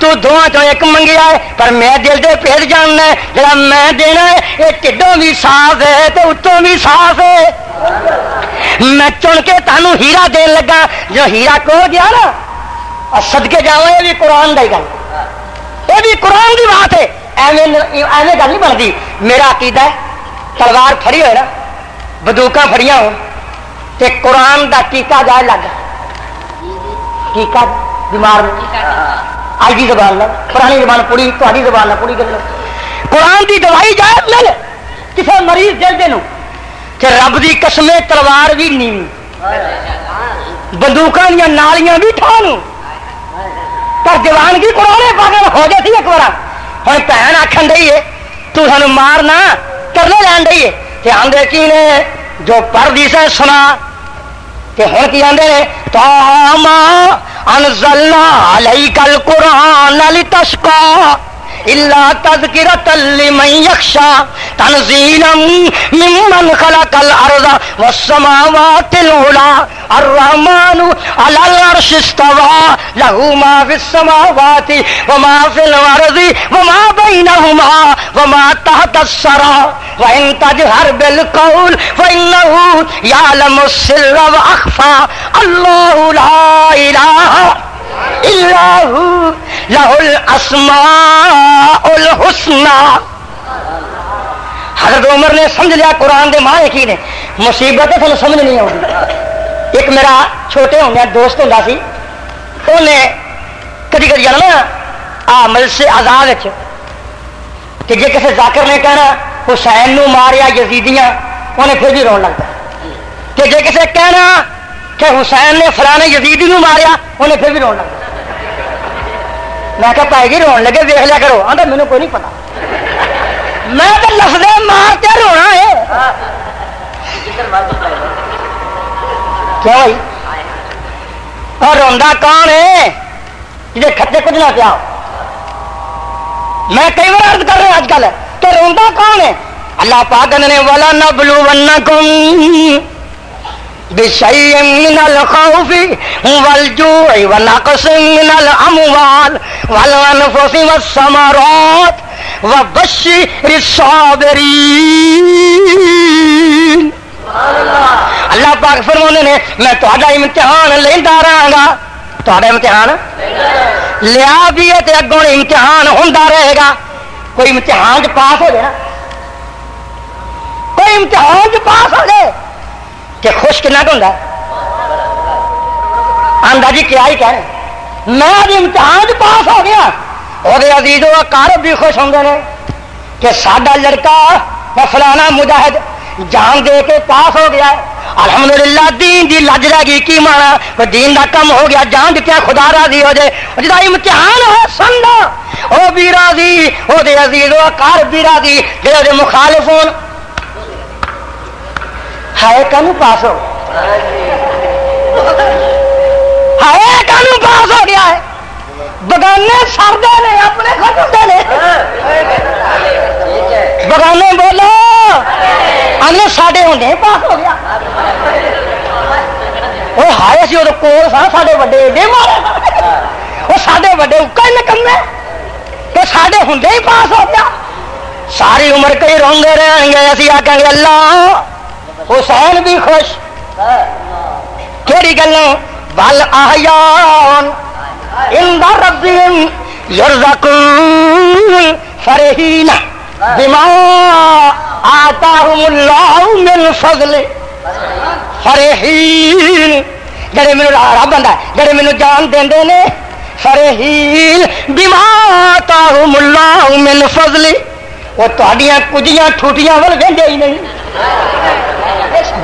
تو دونوں چوں ایک منگیا ہے پر میں دل دے پھر جاننا ہے جڑا میں دینا ہے یہ ٹھڈوں بھی صاف ہے تو اتوں بھی صاف ہے میں چن کے تانوں ہیرا دین لگا جو ہیرا کھو گیا نا اور صدقے جاؤ یہ بھی قرآن دی گل یہ بھی قرآن کی بات ہے ایویں گل نہیں بنتی میرا عقیدہ ہے تلوار پھڑی ہوئے نا بندوقاں پھڑیاں ہو تے قرآن دا ٹیکا جائے لگ ٹیکا بیمار آج کی زبان نہ پرانی زبان پوری تاری زبان نہ پوری گل قرآن کی دوائی جائے مل کسی مریض دل دے کہ رب دی قسمیں تلوار بھی نہیں بندوقاں دیا نالیاں بھی ٹھان پر جوان کی قرآن پاک ہو جائے تھی ایک بار ہوں بھن آخن دئی ہے تو سانو مارنا کرنے لین دئی ہے کہ آدھے کی نے جو پڑھ دی سے سنا کہ ہوں کی آدھے نے تاما انزلنا علیک القرآن لتشقا الا تذکرۃ لمن یخشی تنزیلا ممن خلق الارض والسماوات العلی الرحمن علی العرش استوى له ما في السماوات وما في الارض وما بينهما وما تحت الثرى وان تجهر بالقول فانه يعلم السر واخفى الله لا اله الا هو له الاسماء الحسنى حضرت عمر نے سمجھ لیا قرآن دے ماں کی نے مصیبت ہے سانو سمجھ نہیں آتی ایک میرا چھوٹے ہونے دوست ہوں سی انہیں کدی کدی جانا نا مجلس آزاد کہ جی کسی ذاکر نے کہنا حسین نو ماریا یزیدیاں انہیں پھر بھی رون لگتا کہ جی کسی کہنا کہ حسین نے فلانے یزیدی نو ماریا انہیں پھر بھی رون لگتا میں کہ پائے گی رون لگے دیکھ لیا کرو آدھا مینوں کوئی نہیں پتا میں تو لفظ مار کے رونا ہے کیا بھائی اور روندا کون ہے جی کھٹے کچھ نہ پیا میں کئی بار عرض کر رہا ہوں آج کل تو روندا کون ہے؟ اللہ پاک نے ولا نبلونکم بشیء من الخوف والجوع ونقص من الاموال والانفس والثمرات وبشر الصابرین. اللہ پاک فرمانے نے میں تہاڈا امتحان لیندا رہاں گا. تہاڈا امتحان لیا بھی ہے تے اگوں امتحان ہوندا رہے گا. کوئی امتحان چ پاس ہو جائے نا, کوئی امتحان چ پاس ہو جائے کہ خوش کنا ہوندا آندا جی کیا ہی کہنے میں امتحان چ پاس ہو گیا. وہ عزیزو اقارب بھی خوش ہوندے نے کہ ساڈا لڑکا فلانا مجاہد جان دے کے پاس ہو گیا ہے. الحمدللہ دین دی لج رہ گئی کی مانا کوئی دین دا کم ہو گیا جان دیا خدا راضی ہو جائے. جدا امتحان ہے سندا وہ بھی راضی وہ عزیز و اقارب بھی راضی جڑے مخالف ہون ہائے کانو پاس ہو ہائے کانو پاس ہو گیا ہے. بگانے سردے نے اپنے خطے نے بگانے بولو ہمیں ساڈے ہوندے پاس ہو گیا. وہ ہائے سی وہ کول سا ساڈے وڈے ایڈے مارے وہ ساڈے وڈے اکا نکمے کہ ساڈے ہوندے ہی پاس ہو گیا. ساری عمر کئی روندے رہیں گے اسی آکھیں گے اللہ حسین بھی خوش. کیڑی گلوں بل احیان عند ربهم يرزقون فرحین بما آتاهم اللہ من فضل. فرحین جڑے مینوں رب بندہ جڑے مینوں جان دیندے نے فرحین بما آتاهم اللہ من فضل. وہ تہاڈیاں کجیاں ٹھوٹیاں ول ویندے ہی نہیں.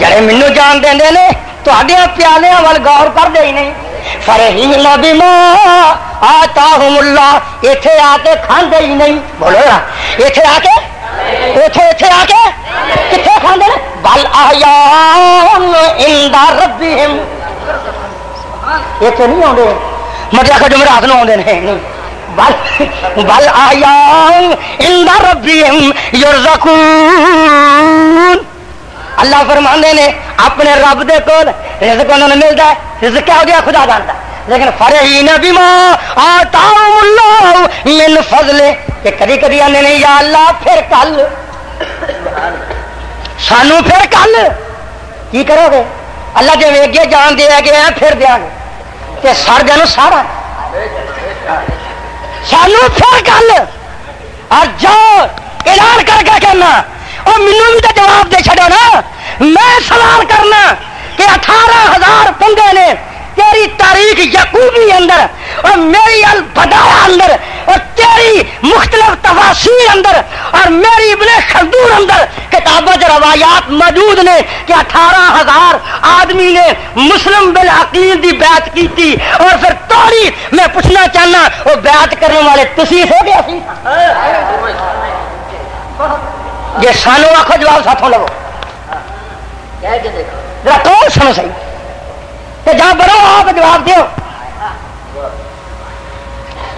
جڑے مینوں جان دیندے نے تہاڈیاں پیالیاں ول غور کردے ہی نہیں. فرحین بما آتاہم اللہ ایتھے آ کے کھاندے ہی نہیں. بولو ایتھے آ کے ایتھے آ کے کتنے کھاندے نے بل احیاء عند ربہم. ایتھے نہیں آندے مجھے آخر جمعرات نو آندے نے بل احیاء عند ربہم یرزقون. اللہ فرماندے نے اپنے رب دے کول رزق انہوں نے ملتا ہے. رزق کیا ہو گیا خدا جانتا ہے. لیکن فرحین بما آتاہم اللہ من فضل کہ کدی کدی آنے نہیں یا اللہ پھر کل سانو پھر کل کی کرو گے. اللہ جی ویگے جان دیا گیا پھر دیا گے کہ سر جانو سارا سانو پھر کل اور جاؤ اعلان کر کے کہنا اور مینو بھی تو جواب دے چڑھو نا. میں سوال کرنا کہ 18,000 پنگے نے تیری تاریخ یعقوبی اندر اور میری البدایہ اندر اور تیری مختلف تفاسیر اندر اور میری ابن خلدون اندر کتابوں سے روایات موجود نے کہ 18,000 آدمی نے مسلم بالعقیل دی بیعت کی تھی. اور پھر توڑی میں پوچھنا چاہنا وہ بیعت کرنے والے تسی ہو گیا سی یہ سانو آخو جواب ساتھوں لگو ذرا کون سنو صحیح کہ جہاں بڑھو آپ جواب دیو.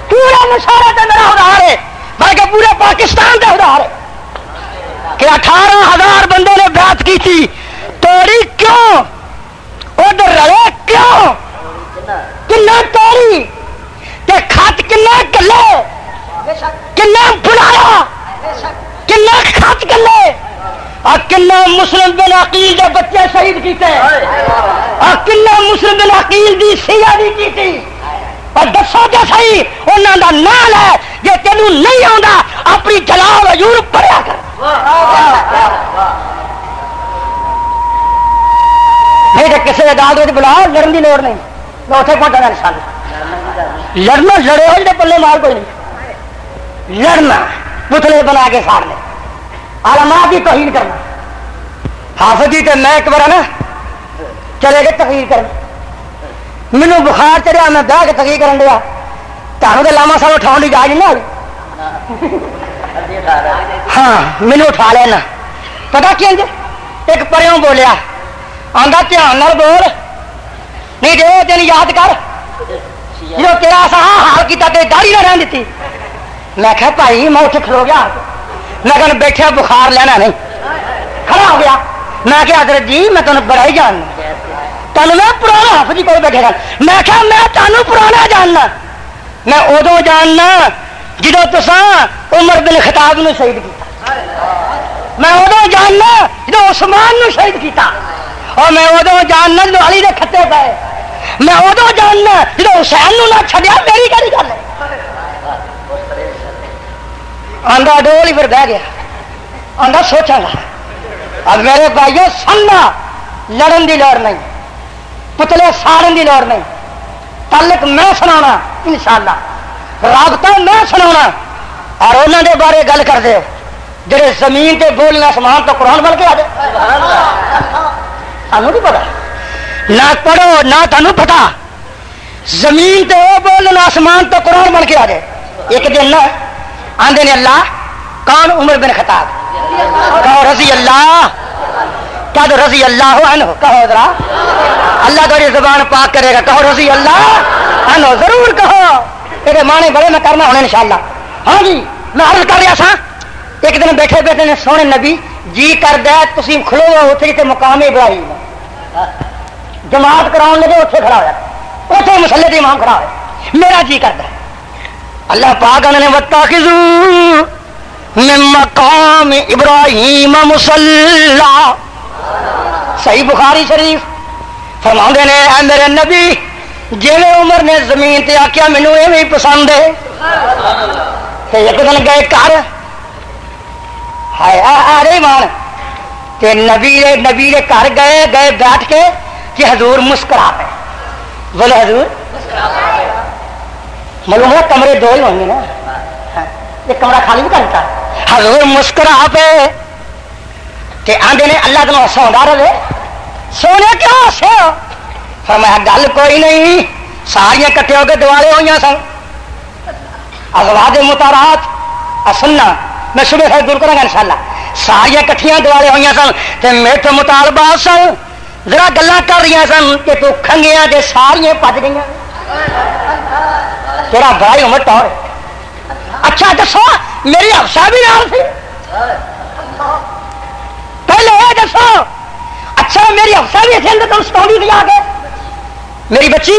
پورے مشاہرے تے میرا ادھار ہے بلکہ پورے پاکستان کا ادھار ہے کہ 18,000 بندوں نے بیعت کی تھی. توڑی کیوں ادھر رلے کیوں کنا توڑی کہ خط کنا کلے کنا بلایا کنا خط کلے اور کنا مسلم بن عقیل دے بچے شہید کیتے اور کنا مسلم بن عقیل دی سیادی کیتی. اور دسو جو صحیح انہوں دا نام ہے جے تینوں نہیں آندا اپنی جلال حضور پڑھیا کر. نہیں تو کسی عدالت بلاؤ لڑن کی لوڑ نہیں میں اتنے پہنچا انشاء اللہ. لڑنا لڑے ہوئے تو پلے مار کوئی نہیں. لڑنا پتلے بنا کے سامنے علماء کی توہین کرنا. حافظ جی تو میں ایک بار نا چلے گئے تقریر کر مینو بخار چڑھیا میں بہ کے تقریر کرن دیا تمہیں تو لاما صاحب اٹھاؤ کی جائز نہیں. ہاں مینو اٹھا لینا پتا کی ایک پریوں بولیا آندا دھیان نال بول نہیں جو دن یاد کر جو تیرا سا حال کیا داڑھی نہ رہن دیتی. میں کہا بھائی میں اتنے کھلو گیا میں کہنا بیٹھا بخار لینا نہیں، کھڑا ہو گیا. میں کیا حضرت جی میں تمہیں بڑا ہی جاننا، تمہیں میں پرانا حافظ جی کو بیٹھے گا. میں کہا میں تمہیں پرانا جاننا، میں ادو جاننا جدو تساں عمر بن خطاب نو شہید کیتا، میں ادو جاننا جدو عثمان نو شہید کیتا، اور میں ادو جاننا جدو علی دے کھٹے پائے، میں ادو جاننا جدو حسین نو نہ چھڈیا. میری کہڑی گل ہے؟ آندا ڈول ہی پھر بہ گیا، آندا سوچاں گا. اب میرے بھائیوں سننا، لڑن دی لوڑ نہیں، پتلے ساڑن دی لوڑ نہیں، تعلق میں سنا انشاءاللہ، رابطہ میں سنا، اور انہوں دے بارے گل کر دے جڑے زمین تے بولنا آسمان تو قرآن بن کے آ جائے. سانو نہیں پتا، نہ پڑھو نہ تمہیں پتا، زمین تے وہ بولنا آسمان تو قرآن بن کے آ جائے. ایک دن نہ آندے نے اللہ کون؟ عمر بن خطاب. کہو رضی اللہ، کیا تو رضی اللہ عنہ، کہو ذرا. اللہ تھوڑی زبان پاک کرے گا، کہو رضی اللہ عنہ، ضرور کہو. یہ مانے بڑے میں کرنا ہونے انشاءاللہ. ہاں جی میں عرض کر رہا تھا ایک دن بیٹھے بیٹھے نے سونے نبی جی کر دیا تھی کھلو اتنے جیتے مقام ابراہیم جماعت کراؤ لگے اتنے کھڑا ہوا، اتنے مسلے کے امام کھڑا ہوا، میرا جی کرتا ہے. اللہ پاک نے واتخذوا من مقام ابراہیم مصلا، صحیح بخاری شریف فرما نے اے میرے نبی جی عمر نے زمین تے آخیا مینو ایویں پسند ہے. ایک دن گئے گھر آرے مان تے نبی دے گھر گئے بیٹھ کے کہ حضور مسکرا پے. بولو حضور معلوم ہے کمرے دو ہی ہوں گے نا، ایک کمرہ خالی بھی کرتا. حضور مسکرا پے تے آندے نے اللہ تمہیں ہسا رہے. سونے کیوں ہسے؟ فرمایا گل کوئی نہیں، ساریاں کٹھے ہو کے دوالے ہوئی سن. ازواج مطہرات سننا میں صبح سے دور کروں گا انشاءاللہ. ساریاں کٹھیاں دوالے ہوئی سن تے میٹھے مطالبات سن، ذرا گلا کر رہی سن کہ تو کھنگیاں تے ساریاں پج گئی. تیرا بھائی عمر ٹور. اچھا دسو میری حفصہ بھی نال تھی؟ پہلے یہ دسو اچھا میری حفصہ بھی اتنے تم سٹوری دیا کے میری بچی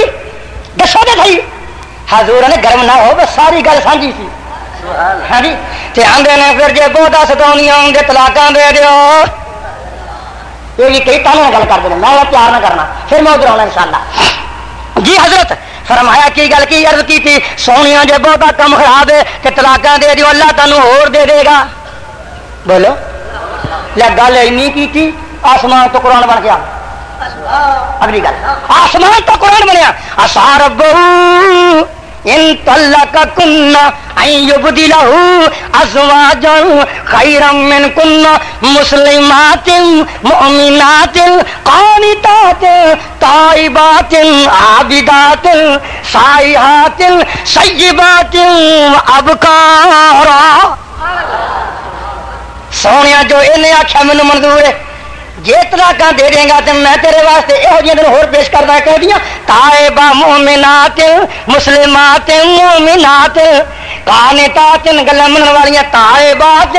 دسو تو صحیح. حضور نے گرم نہ ہو بس ساری گل سانجی سی. ہاں جی تے آندے نے پھر جے بہت ستاونیاں ہوں گے طلاقاں دے دیو. یہ بھی کئی تانے گل کر دیں، میں پیار نہ کرنا، پھر میں ادھر آنا انشاءاللہ. جی حضرت فرمایا کی گل کی عرض کی تھی سونیاں جے بہتا کم خراب ہے کہ طلاقاں دے دیو اللہ تانوں ہور دے دے گا. بولو لے گل اینی کی تھی آسمان تو قرآن بن گیا. اگلی گل آسمان تو قرآن بنیا عسى ربه ان طلقكن ان يبدله ازواجا خيرا منكن مسلمات مؤمنات قانتات تائبات عابدات سائحات سیبات ابکارا. سونے جو انہیں آخیا مینوں منظور ہے، جی طلاقاں دے دیں گا تو میں تیرے واسطے یہو جہاں دن ہور پیش کرتا کہہ دیا تائبہ مومنات مسلمات مومنات قانتات گلاں منن والیاں تائبات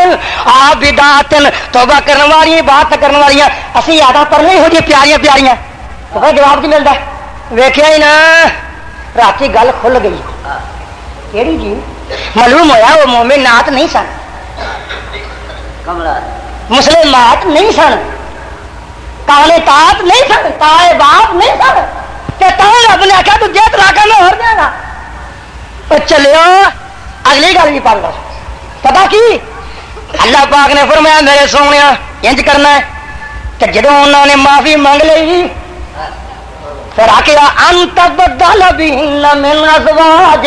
عابدات توبہ کرن والیاں عبادت کرن والیاں. اسی یاداں پر نہیں ہو جی پیاریاں پیاریاں. تو جواب کی ملتا ویکھیا ہی نا راتی گل کھل گئی. کیڑی جی؟ معلوم ہویا وہ مومنات نہیں سن، مسلمات نہیں سن، قانتات نہیں سن، تائبات نہیں سن. کہ رب نے آخیا تو جے طلاقاں میں ہو دے گا. چلو اگلی گل بھی پڑھ لو. پتا کی اللہ پاک نے فرمایا میرے سونے انج کرنا ہے کہ جدو انہوں نے معافی مانگ لی پھر آخیا انت بدل بہن من ازواج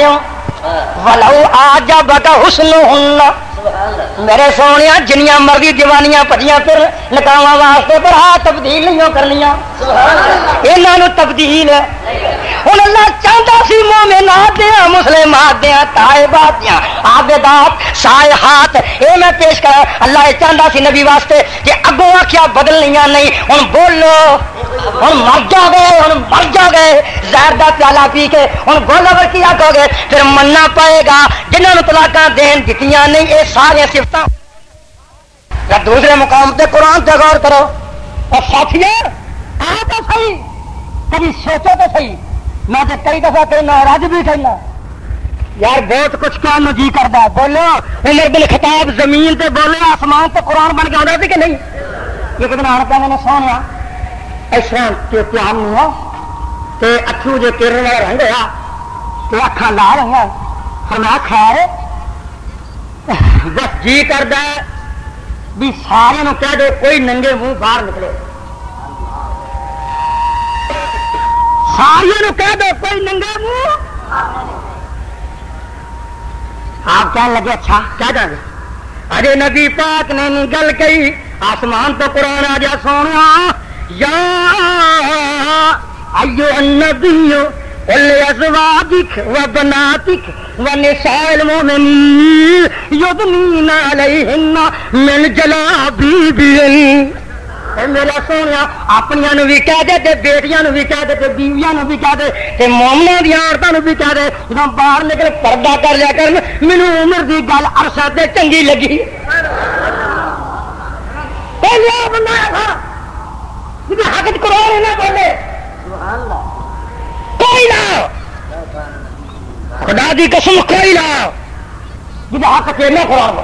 ولو اعجبک حسنہن. میرے سونے جنیاں مرضی دیوانیاں پجیاں پھر نکاواں واسطے پر تبدیل نہیں کرنیاں، انہاں تبدیل ہن اللہ چاہتا سی مومنات دیاں مسلمات دیاں تائبات دیاں عابدات سائحات. اے میں پیش کرا اللہ یہ چاہتا سی نبی واسطے کہ اگوں آخیا بدلنیاں نہیں. ہن بولو ہن مر جا گئے، ہن مر جا گئے زہر دا پیالہ پی کے ہن بولو پر کی آکھو گے پھر مننا پائے گا جنہاں نوں طلاقاں دین دتیاں نہیں. یہ سارے صفتاں یا دوسرے مقام پہ قرآن پہ غور کرو. اور ساتھیوں آ تو صحیح, کبھی سوچو تو صحیح. میں تو کئی دفعہ کہنا اور اج بھی کہنا یار بہت کچھ کہنا جی کرتا ہے. بولو عمر بن خطاب زمین تے بولے آسمان تے قرآن بن کے آتا سی کہ نہیں؟ یہ کتنا آن پہ میں نے سونے اس طرح پیان نہیں ہو تے اکھو جو کرن والا رنگ ہوا تو اکھاں لا رہی فرمایا خیر بس جی کرتا ہے بھی سارے کہہ دو کوئی ننگے منہ باہر نکلے. سارے کہہ دو کوئی ننگے منہ. آپ کہنے لگے اچھا کیا کر گے؟ ارے نبی پاک نے گل کہی آسمان تو قرآن آ جا سونا یا ایو النبی قل لازواجک وبناتک ونساء المؤمنین یدنین علیہن من جلابیبہن. میرا سونے اپنیاں بھی کہہ دے تے بیٹیاں بھی کہہ دے تے بیویاں بھی کہہ دے تے مومناں دی عورتاں بھی کہہ دے جدوں باہر نکل پردہ کر لیا کر. مینوں عمر دی گل عرصہ تے چنگی لگی. پہلے بندہ تھا جی حق قرآن نہ بولے کوئی لاؤ خدا دی قسم کوئی لاؤ جی حق نہ قرآن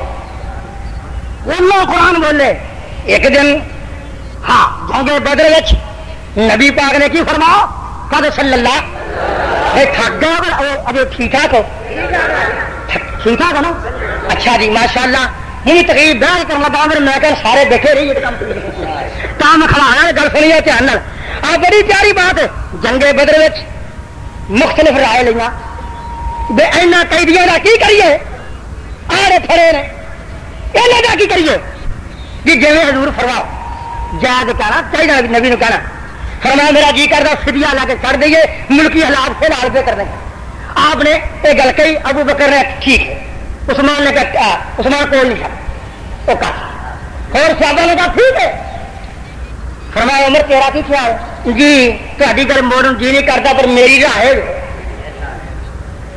بولے قرآن بولے. ایک دن ہاں جنگ بدر وچ نبی پاک نے کی فرمایا قد صلی اللہ تھک گیا ابھی ٹھیک ٹھاک ہو ٹھیک ٹھاک ہے نا. اچھا جی ماشاء اللہ میری تقریب بیان کرنا تھا میں کہ سارے بیٹھے رہی کام کھڑا ہے گل سنی ہے دھیان نال. آ بڑی پیاری بات جنگ بدر وچ مختلف رائے لیا بے اینا قیدیاں کا کی کریے آڑے پھڑے نے یہاں کا کی کریے جی جی حضور فرماؤ جائز کہنا چاہیے نبی نے کہنا فرمایا میرا جی کرتا فدیہ لا کے چڑھ دئیے ملکی حالات سے لال پہ کرنے. آپ نے یہ گل کہی ابو بکر نے ٹھیک ہے. عثمان نے کہا عثمان کول نہیں کر وہ کر اور صحابہ نے کہا ٹھیک ہے. فرمایا عمر تیرا کی خیال ہے؟ جی تاری گل موڑن جی نہیں کرتا پر میری رائے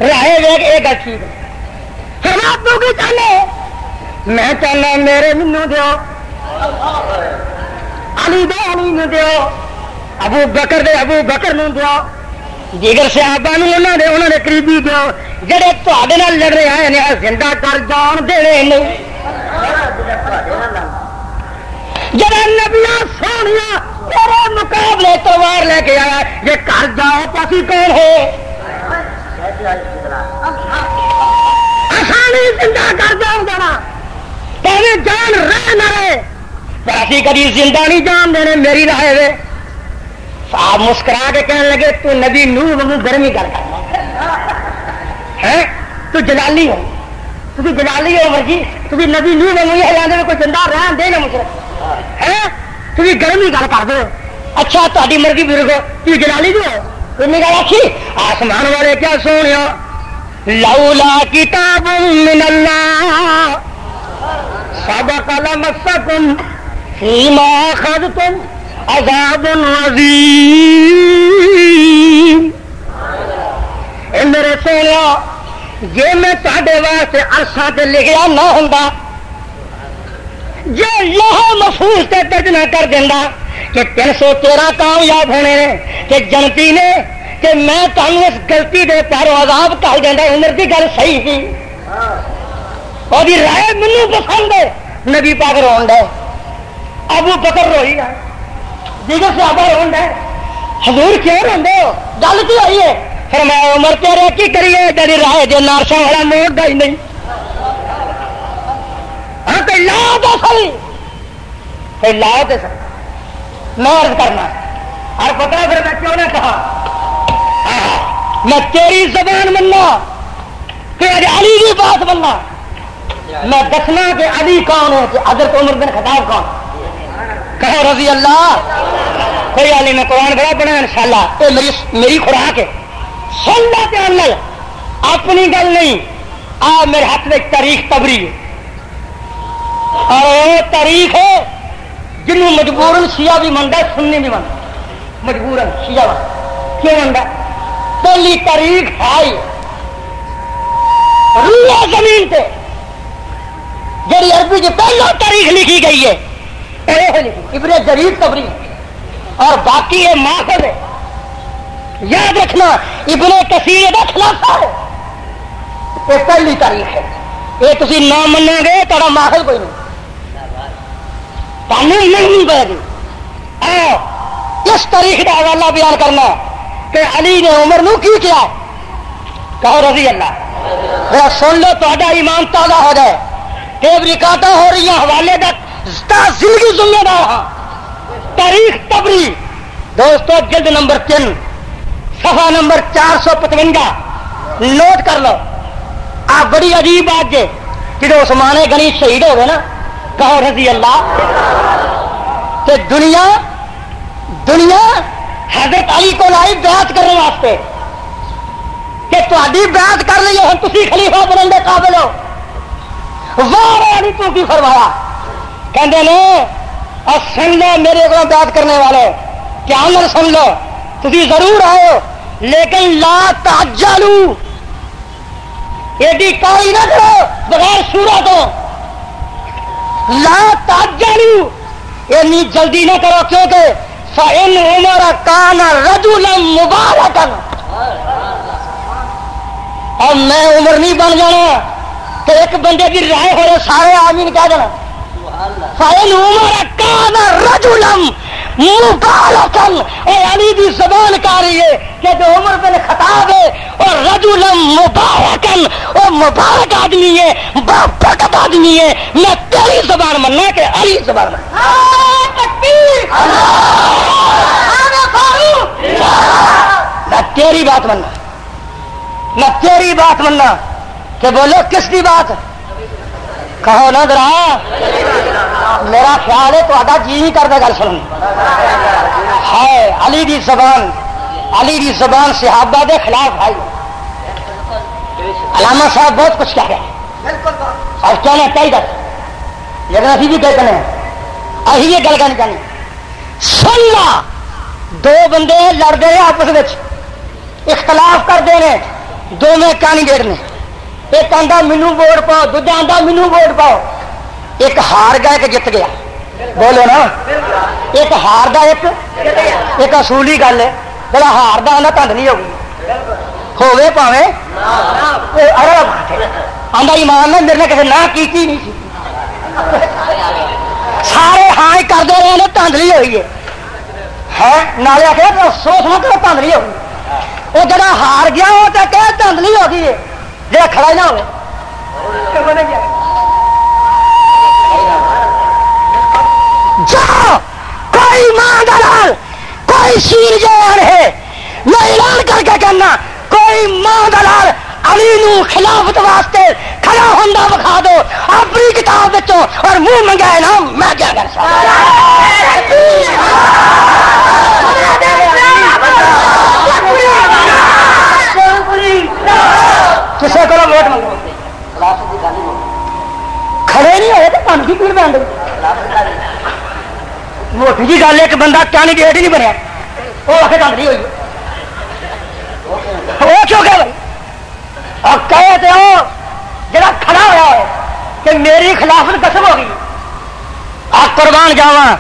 رائے ویگ یہ گل ٹھیک ہے. فرمایا تو کی چاہنے؟ میں چاہنا میرے منو دیو علی دے علی نو دیو ابو بکر دے ابو بکر نو دیو دیگر صحابہ انہوں نے قریبی دیو جڑے تواڈے نال لڑ رہے آئے نے زندہ کر جان دینے نہیں. جڑا نبیاں سونیا تیرے مقابلے تلوار لے کے آیا یہ کر جاؤ تو اسی کون ہو آسانی زندہ کر جان دینا تیرے جان رہ نہ رہے پر اسی کبھی زندہ نہیں جان دینے. میری رائے وے آپ مسکرا کے کہنے لگے تو نبی نوح واگوں گرمی کر ہے تو جلالی ہو تھی جلالی ہو مرضی تھی نبی نوح واگوں یہ ہلا دے کوئی زندہ رہن دے نا مشرف ہے تھی گرمی گل کر دو. اچھا تاری مرضی بزرگ تھی جلالی جو تھی گل آخی آسمان والے کیا سونے لولا کتاب من اللہ سبق لمسکم فیما اخذتم عذاب عظیم. میرے سونے جی میں تے واسطے عرصہ تے لکھیا نہ ہوں جو لوہ محفوظ تے درج نہ کر دینا کہ 313 کامیاب ہونے نے کہ جنتی نے کہ میں تمہیں اس غلطی دے پیرو عذاب کر دینا. عمر کی گل صحیح تھی اور رائے مینوں پسند ہے. نبی پاک رون دے ابو بکر روئی ہے دیگر صحابہ رون دے حضور کیوں روندے ہو گل کی ہوئی ہے؟ فرمایا عمر تیرے کی کریے جی رائے جو نارشا والا موڑ دا ہی نہیں. ہاں تو لا تو صحیح لا تو صحیح میں عرض کرنا اور پتا پھر میں کیوں نے کہا میں تیری زبان مننا کہ علی کی بات مننا میں دسنا کہ علی کون ہے کہ حضرت عمر بن خطاب کون کہو رضی اللہ. کوئی علی میں قرآن بڑا بنا انشاءاللہ یہ میری خوراک ہے. سن لو دھیان نال اپنی گل نہیں آ میرے ہاتھ میں تاریخ تبری ہے اور وہ تاریخ ہے جنہوں مجبوراً شیعہ بھی منتا ہے سنی بھی منتا مجبوراً شیعہ کیوں منتا پہلی تاریخ ہے روح زمین تے جی عربی جو پہلو تاریخ لکھی گئی ہے ابن جریر طبری اور باقی یہ ماخذ ہے. یاد رکھنا ابن کثیر دا خلاصہ ہے, یہ پہلی تاریخ ہے. یہ تھی نہ منو گے تھوڑا ماخذ کوئی نہیں, تمہیں نہیں پے گی. اس تاریخ کا حوالہ بیان کرنا کہ علی نے عمر نو کی کیا, کہو رضی اللہ. ذرا سن لو تا ایمان تازہ ہو جائے. ٹیپ ریکارڈ ہو رہی ہیں حوالے کا زندگی ذمہ دار ہاں. تاریخ طبری دوستو جلد نمبر 3 صفحہ نمبر 455 نوٹ کر لو. آپ بڑی عجیب بات جے جب عثمان غنی شہید ہو گئے نا, کہو رضی اللہ. کہ دنیا حضرت علی کو لائی بیعت کرنے واسطے کہ تاری بیعت کر لی ہوں تھی خلیفہ بننے کے قابل ہو. واہ علی تو کی فرمایا کہندے نے اور سن لو میرے کو بیعت کرنے والے کیا نہ سن لو تھی ضرور آؤ لیکن لا تعجلوا ایڈی کائی نہ کرو بغیر صورتوں. لا تعجلوا اتنی جلدی نہ کرو کیونکہ فإن عمر كان رجلا مباركا اور میں عمر نہیں بن جانا تو ایک بندے کی رائے ہو رہے سارے آمین کہہ دینا. فإن عمر كان رجلا مباركا اے علی دی زبان کہہ رہی ہے کہ جو عمر بن خطاب ہے اور رجلا مباركا اور مبارک آدمی ہے برکت آدمی ہے. میں تیری زبان مننا کہ علی زبان مننا. میں تیری بات مننا, میں تیری بات مننا. کہ بولو کس کی بات کہو نا ذرا. میرا خیال ہے تو جی نہیں کرتا گل سن ہے. علی دی زبان صحابہ دے خلاف ہے. علامہ صاحب بہت کچھ کہہ گئے اور کہنا چاہیے لیکن ابھی بھی کہتے ہیں ابھی یہ گل کرنی چاہیے. سننا دو بندے لڑتے ہیں آپس میں اختلاف کرتے ہیں دونوں کینڈیڈیٹ نے. ایک آدھا مینو ووٹ پاؤ دوجا آدھا مینو ووٹ پاؤ. ایک ہار گیا ایک جت گیا. بولو نا ایک ہار دا ایک اصولی گل ہے. جڑا ہار دا آدھا تندنی ہوگی ہوے پاوے آدھا ایمان نے میرے نے کسی نہ کی نہیں سی. سارے ہاں کرتے رہے ہیں تندلی ہوئی ہے نالے آخر افسوس نہ کرو تندلی ہوگی. وہ جڑا ہار گیا وہ تو کہ تندلی ہو گئی ہے جا کھڑا ہی نہ ہوئے. جاؤ کوئی ماں دلال کوئی شیر جوان ہے میں اعلان کر کے کہنا کوئی ماں دلال علی نو خلافت واسطے کھڑا ہوندا بکھا دو اپنی کتاب بچوں اور منہ منگائے نا میں کیا کر سکتا. کسی کو ووٹ منگو کھڑے نہیں ہوئے تو پن کی پیڑ بن گئی. موٹی جی گل ایک بندہ کینڈیڈیٹ ہی نہیں بنیا وہ آخر گل نہیں ہوئی. وہ کیوں کہ بھائی اور کہتے ہو جڑا کھڑا ہوا ہے کہ میری خلافت قسم ہو گئی آپ قربان جاواں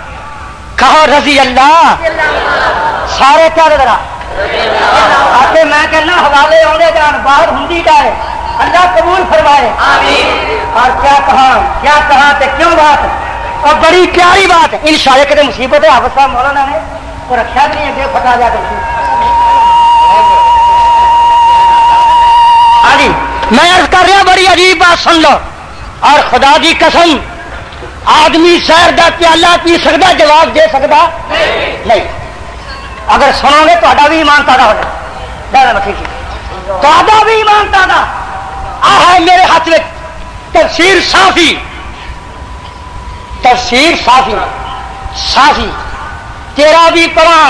کہو رضی اللہ. سارے کیا ذرا آتے میں کہنا حوالے آنے جان باہر ہندی کا ہے اللہ قبول فرمائے اور کیا کہا تے کیوں بات اور بڑی پیاری بات ہے. انشاءاللہ کہتے مصیبت ہے حافظ صاحب مولانا نے وہ رکھا بھی نہیں ہے پھٹا جا کر. ہاں جی میں عرض کر رہا بڑی عجیب بات سن لو اور خدا کی قسم آدمی شہر کا پیالہ پی سکتا جواب دے سکتا نہیں. اگر سنو گے تو بھی ایمان تازہ ہو جائے تو بھی ایمان تازہ ہے. میرے ہاتھ میں تفسیر صافی تیرا بھی پڑھا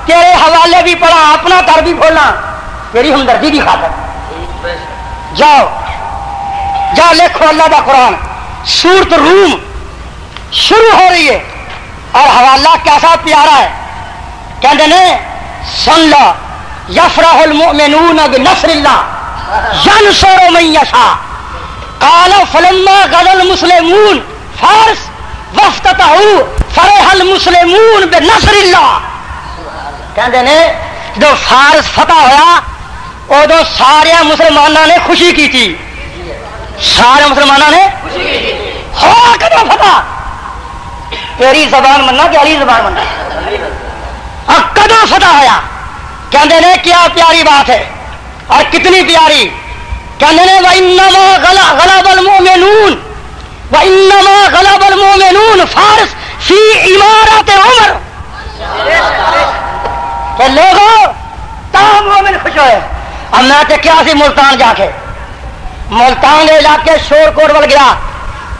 تیرے حوالے بھی پڑھا اپنا گھر بھی کھولنا تیری ہمدردی کی خاطر. جاؤ لکھو اللہ کا قرآن سورت روم شروع ہو رہی ہے اور حوالہ کیسا پیارا ہے. کہتے ہیں سن لو یفرح المؤمنون بنصر اللہ ینصر من یشاء قال فلما غزا المسلمون فارس وفتتحو فرح المسلمون بنصر اللہ. کہندے نے جو فارس فتح ہویا ادو سارے مسلمانوں نے خوشی کی تھی. سارے مسلمانوں نے ہوا کدو فتح؟ تیری زبان مننا کہ علی زبان مننا؟ اب کدو فتح ہویا؟ کہندے نے کیا پیاری بات ہے اور کتنی پیاری. کہندے نے وَإِنَّمَا غَلَبَ الْمُؤْمِنُونَ وَإِنَّمَا غَلَبَ الْمُؤْمِنُونَ فارس فی امارت عمر. کہ لوگوں تمام مومن خوش ہوئے. اب میں تے کیا سی ملتان جا کے ملتان کے علاقے شور کوٹ ول گیا.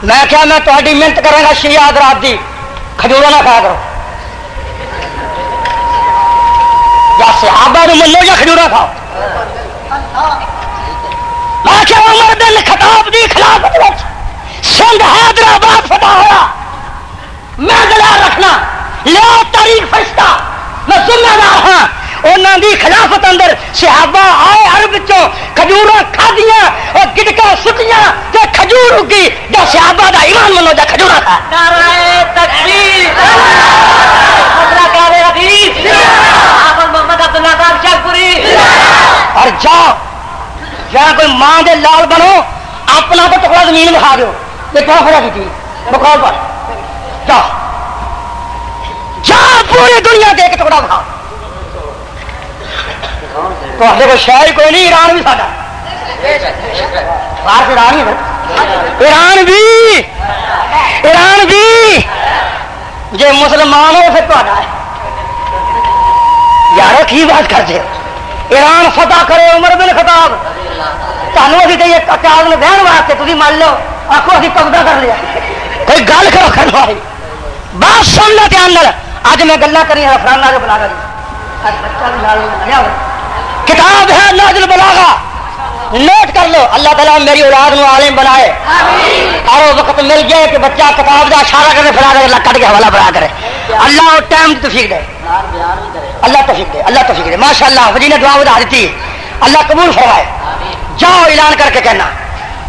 میں کیا میں تہاڈی محنت کروں گا شیعہ حضرات دی کھجورا نہ کھایا کرو. یا صحابہ نو منو یا کھجورا کھاؤ. میں کیا عمر بن خطاب دی خلافت وچ سندھ حیدرآباد فتح ہوا. میں دلال رکھنا لیا تاریخ فرشتہ میں ذمہ دار ہاں. انہوں دی خلافت اندر صحابہ آئے عرب چوں کھجوراں کھادیاں اور گٹکاں سٹیاں تے کھجور اگی. جو صحابہ دا ایمان منو جا کھجورا کھا. نعرہ تکبیر حضرت کعبہ حدیث حافظ محمد عبداللہ صاحب شیخ پوری. اور جاؤ جہاں کوئی ماں دے لال بنو اپنا تو ٹکڑا زمین دکھا دیو. یہ کیا فرق کی تھی بخار پر جاؤ جاؤ پوری دنیا دے کے ٹکڑا دکھاؤ. تو کو شہر کوئی نہیں. ایران بھی ساڈا باہر ایران ہی ہے. ایران بھی جی مسلمان ہو پھر تو یار کی بات کرتے. ایران فتح کرے عمر بن خطاب تمہیں ابھی چاہیے کاغذ میں بہن واسطے تھی مان لو آخو ابھی قبضہ کر لیا. کوئی گل کرو کرنے والی بات سن لو دھیان نال. اج میں گلا کری فرانا کے بلاغا دی کتاب ہے ناجل بلاغا نوٹ کر لو. اللہ تعالیٰ میری اولاد نو عالم بنائے اور وہ وقت مل جائے کہ بچہ کتاب کا اشارہ کرے پھیلا کرے اللہ کٹ کے حوالہ بنا کرے. اللہ اور ٹائم توفیق دے. اللہ توفیق دے. اللہ توفیق دے. ماشاء اللہ وجی نے دعا بتا دیتی. اللہ قبول فرمائے. جاؤ اعلان کر کے کہنا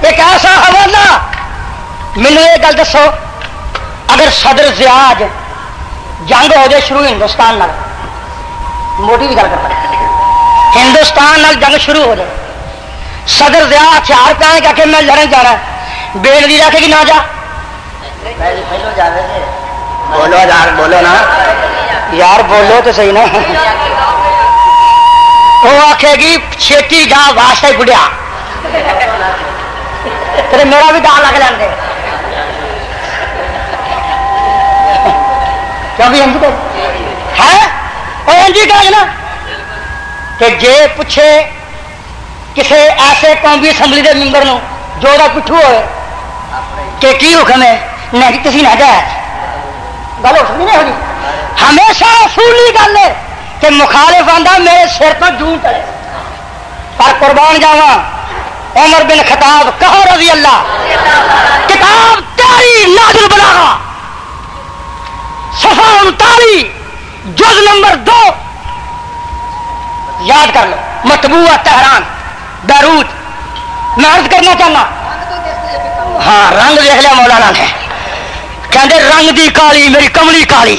ایک ایسا حوالہ. مینو یہ گل دسو اگر صدر ضیاء جنگ ہو جائے شروع ہندوستان نال موٹی بھی گل کرتا ہندوستان نال جنگ شروع ہو جائے صدر ضیاء ہتھیار پہن کے کہ میں لڑن جانا ہے بےنظیر آخے گی نہ جا. بولو یار بولو نا یار بولو تو صحیح نا. وہ آخے گی چھیتی جا واسطے بڑھیا تیرے میرا بھی دان لگ لین دے. کیا بھی انجی ہے اور انجی کہ نا کہ جے پوچھے کسی ایسے قومی اسمبلی کے ممبر نو جو پٹھو ہوئے کہ کی حکم ہے نہیں کسی نہ جائے گل ہو سکتی نہیں ہوگی. ہمیشہ اصولی گل ہے کہ مخالف آدھا میرے سر پر جوں چڑے. پر قربان جاواں عمر بن خطاب کہو رضی اللہ کتاب تیاری نازل بلاغا صفحہ 39 جز نمبر 2 یاد کر لو. مطبوعہ تہران بیروت. میں عرض کرنا چاہنا ہاں رنگ دیکھ لیا مولانا نے کہتے رنگ دی کالی میری کملی کالی.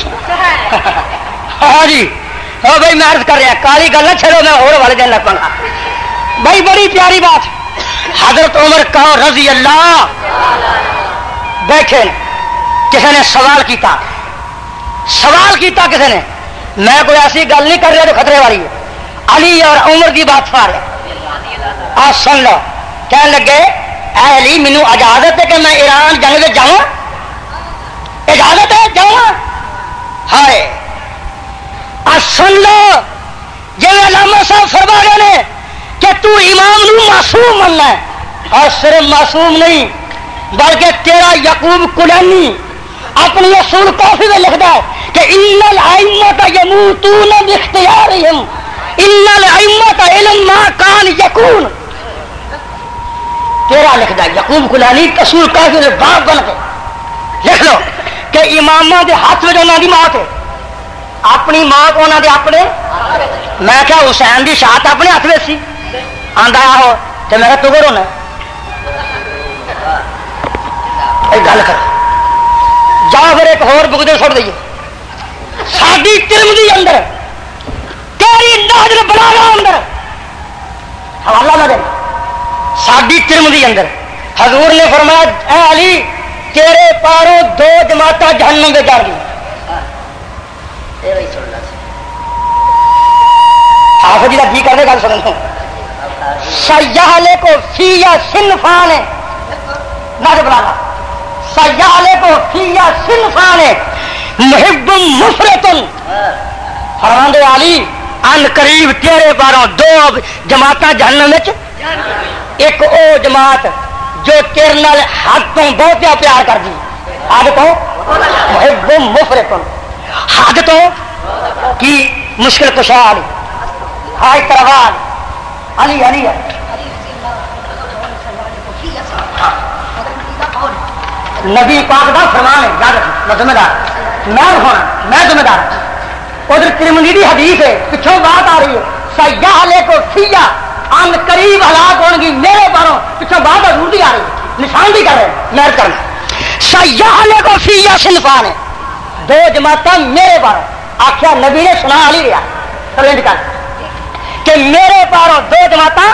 ہاں جی ہاں بھائی میں عرض کر رہا کالی گل نہ چھڑو میں اور والے دن لگا بھائی. بڑی پیاری بات حضرت عمر کہو رضی اللہ بیٹھے کسی نے سوال کیتا کسی نے. میں کوئی ایسی گل نہیں کر رہا تو خطرے والی ہے. علی اور عمر کی بات پا رہے آج سن لو. کہنے لگے اے علی مینو اجازت ہے کہ میں ایران جنگ میں جاؤں. اجازت ہے جاؤں. ہائے آج سن لو جی علامہ صاحب فرما رہے ہیں کہ تو امام نو معصوم مننا ہے اور صرف معصوم نہیں بلکہ تیرا یعقوب کلینی اپنی اصول کافی میں لکھتا ہے کہ ان الائمۃ یموتون باختیارہم ان الائمۃ علم ما کان یکون. تیرا لکھتا ہے یعقوب کلینی اصول کافی میں باپ بن کے لکھ لو کہ اماموں کے ہاتھ میں انہوں کی موت ہے. اپنی ماں کو انہوں نے اپنے میں کیا حسین کی شہادت اپنے ہاتھ میں سی آندا ہو تو میں کہا تو ہونا گل کر. جا پھر ایک اور بگدے سٹ دئیے ساری ترمذی اندر تیری ناظر بلاغہ اندر حوالہ نہ دے ساری ترمذی اندر حضور نے فرمایا اے علی تیرے پاروں 2 جماعتیں جہنم میں جا گئی حافظ جی کا جی کرنے گل سنتا ہوں سیالے کو فیا صنفان نہ بلانا سیالے کو فیا صنفان محب مفرط فرماندے علی ان قریب تیرے باروں 2 جماعتیں جہنم وچ ایک او جماعت جو تیرے نال حد تو بہت پیار کر دی حد تو محب مفرط حد تو کی مشکل کشا علی ہائی تروال علی علی نبی پاک دا فرمان ہے یاد رکھو میں ذمہ دار میں ذمہ دار ادھر ترمذی دی حدیث ہے پچھوں بات آ رہی ہے سیالے کو فیا ان قریب ہلاک ہون گی میرے باروں پچھوں بات حضور دی آ رہی ہے نشان بھی کر رہے ہیں محنت کرنا سیالے کو فیا صنفان ہے 2 جماعتیں میرے باروں آخیا نبی نے سنا علی رہا کر کہ میرے پاروں 2 جماعتیں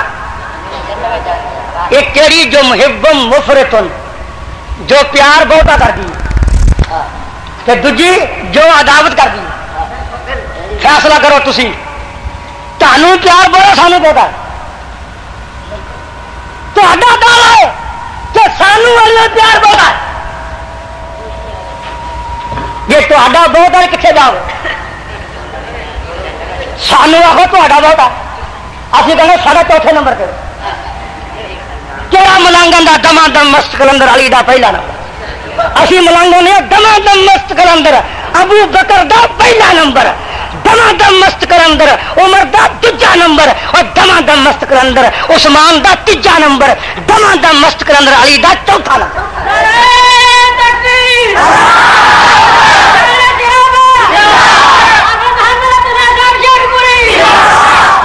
ایک تیری جو محب مفرطن جو پیار بہتا کر دی کہ دوجی جو عداوت کر دی فیصلہ کرو تسی تانوں پیار بہت سانوں بہتا تہاڈا دعویٰ ہے کہ سانوں والے پیار بہتا یہ تہاڈا بہت ہے کتنے جاؤ سانو آخو تا بہت ہے اسی کہیں سارا 4تھے نمبر پہ کہڑا ملانگن دا دما دم مست کلندر علی دا پہلا نمبر اسی ملانگن نے دما دم مست کلندر ابو بکر دا پہلا نمبر دما دم مست کلندر عمر دا 3جا نمبر اور دما دم مست کلندر عثمان دا 3جا نمبر دما دم مست کلندر علی دا 4تھا نمبر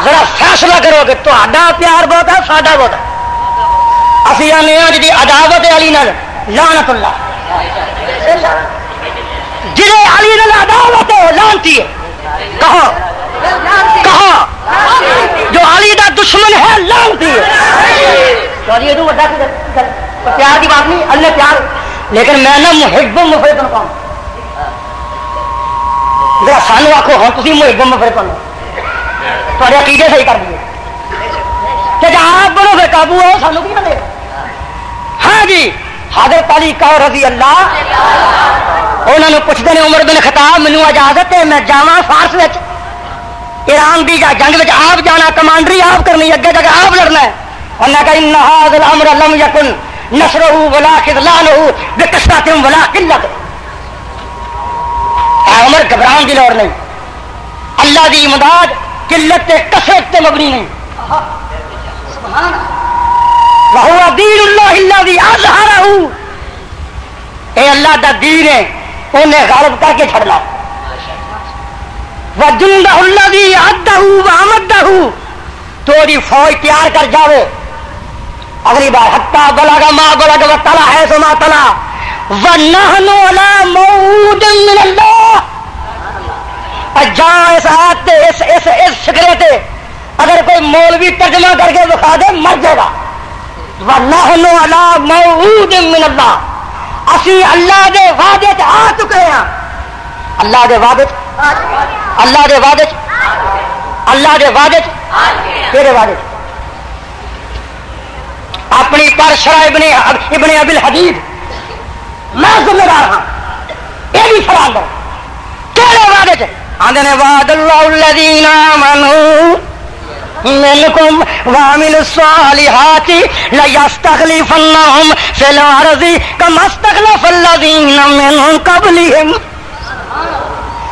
ذرا فیصلہ کرو کہ تہاڈا پیار بہت ہے ساڈا بہت ہے اسی آنے جی عداوت علی نال لعنت اللہ جی علی نال عداوت ہے لعنتی ہے کہاں جو علی دا دشمن ہے لعنتی ہے پیار کی بات نہیں اللہ پیار لیکن میں نہ محب مفرط کہوں ذرا سانو آخو ہوں تھی محب مفرط تھوڑے عقیدے صحیح کر دیے کہ جہاں آپ بولو پھر قابو ہو سانو کی بنے ہاں جی حضرت علی کا رضی اللہ انہوں نے پوچھتے ہیں عمر بن خطاب مینوں اجازت ہے میں جاواں فارس وچ ایران دی جنگ وچ آپ جانا کمانڈری آپ کرنی اگے جگہ آپ لڑنا ہے انہوں نے کہا ان هذا الامر لم يكن نصره ولا خذلانه بكثرة ولا قلة اے عمر گھبران دی لوڑ نہیں اللہ دی امداد قلت کثرت تے مبنی نہیں وهو دین اللہ الذی اظہرہ اے اللہ دا دین ہے انہیں غالب کر کے چھڑنا وجندہ الذی عدہ وامدہ توری فوج تیار کر جاوے اگلی بار حتی بلغ ما بلغ وطلع حیث ما طلع ونحن علی موعود من اللہ جہاں اس آیت اس شکرے تے اگر کوئی مولوی ترجمہ کر کے دکھا دے مر جائے گا وَنَحْنُ عَلَىٰ مَوْعُودٍ مِّنَ اللَّهِ اسی اللہ دے وعدے تے آ چکے ہیں اللہ دے وعدے اللہ دے وعدے اللہ دے وعدے تیرے وعدے اپنی پر شرح ابن ابی الحدید میں ذمہ دار ہاں یہ بھی فران دو تیرے وعدے تے آندے نے وعد اللہ الذین آمنوا منکم وعملوا الصالحات لیستخلفنہم فی الارض کما استخلف الذین من قبلہم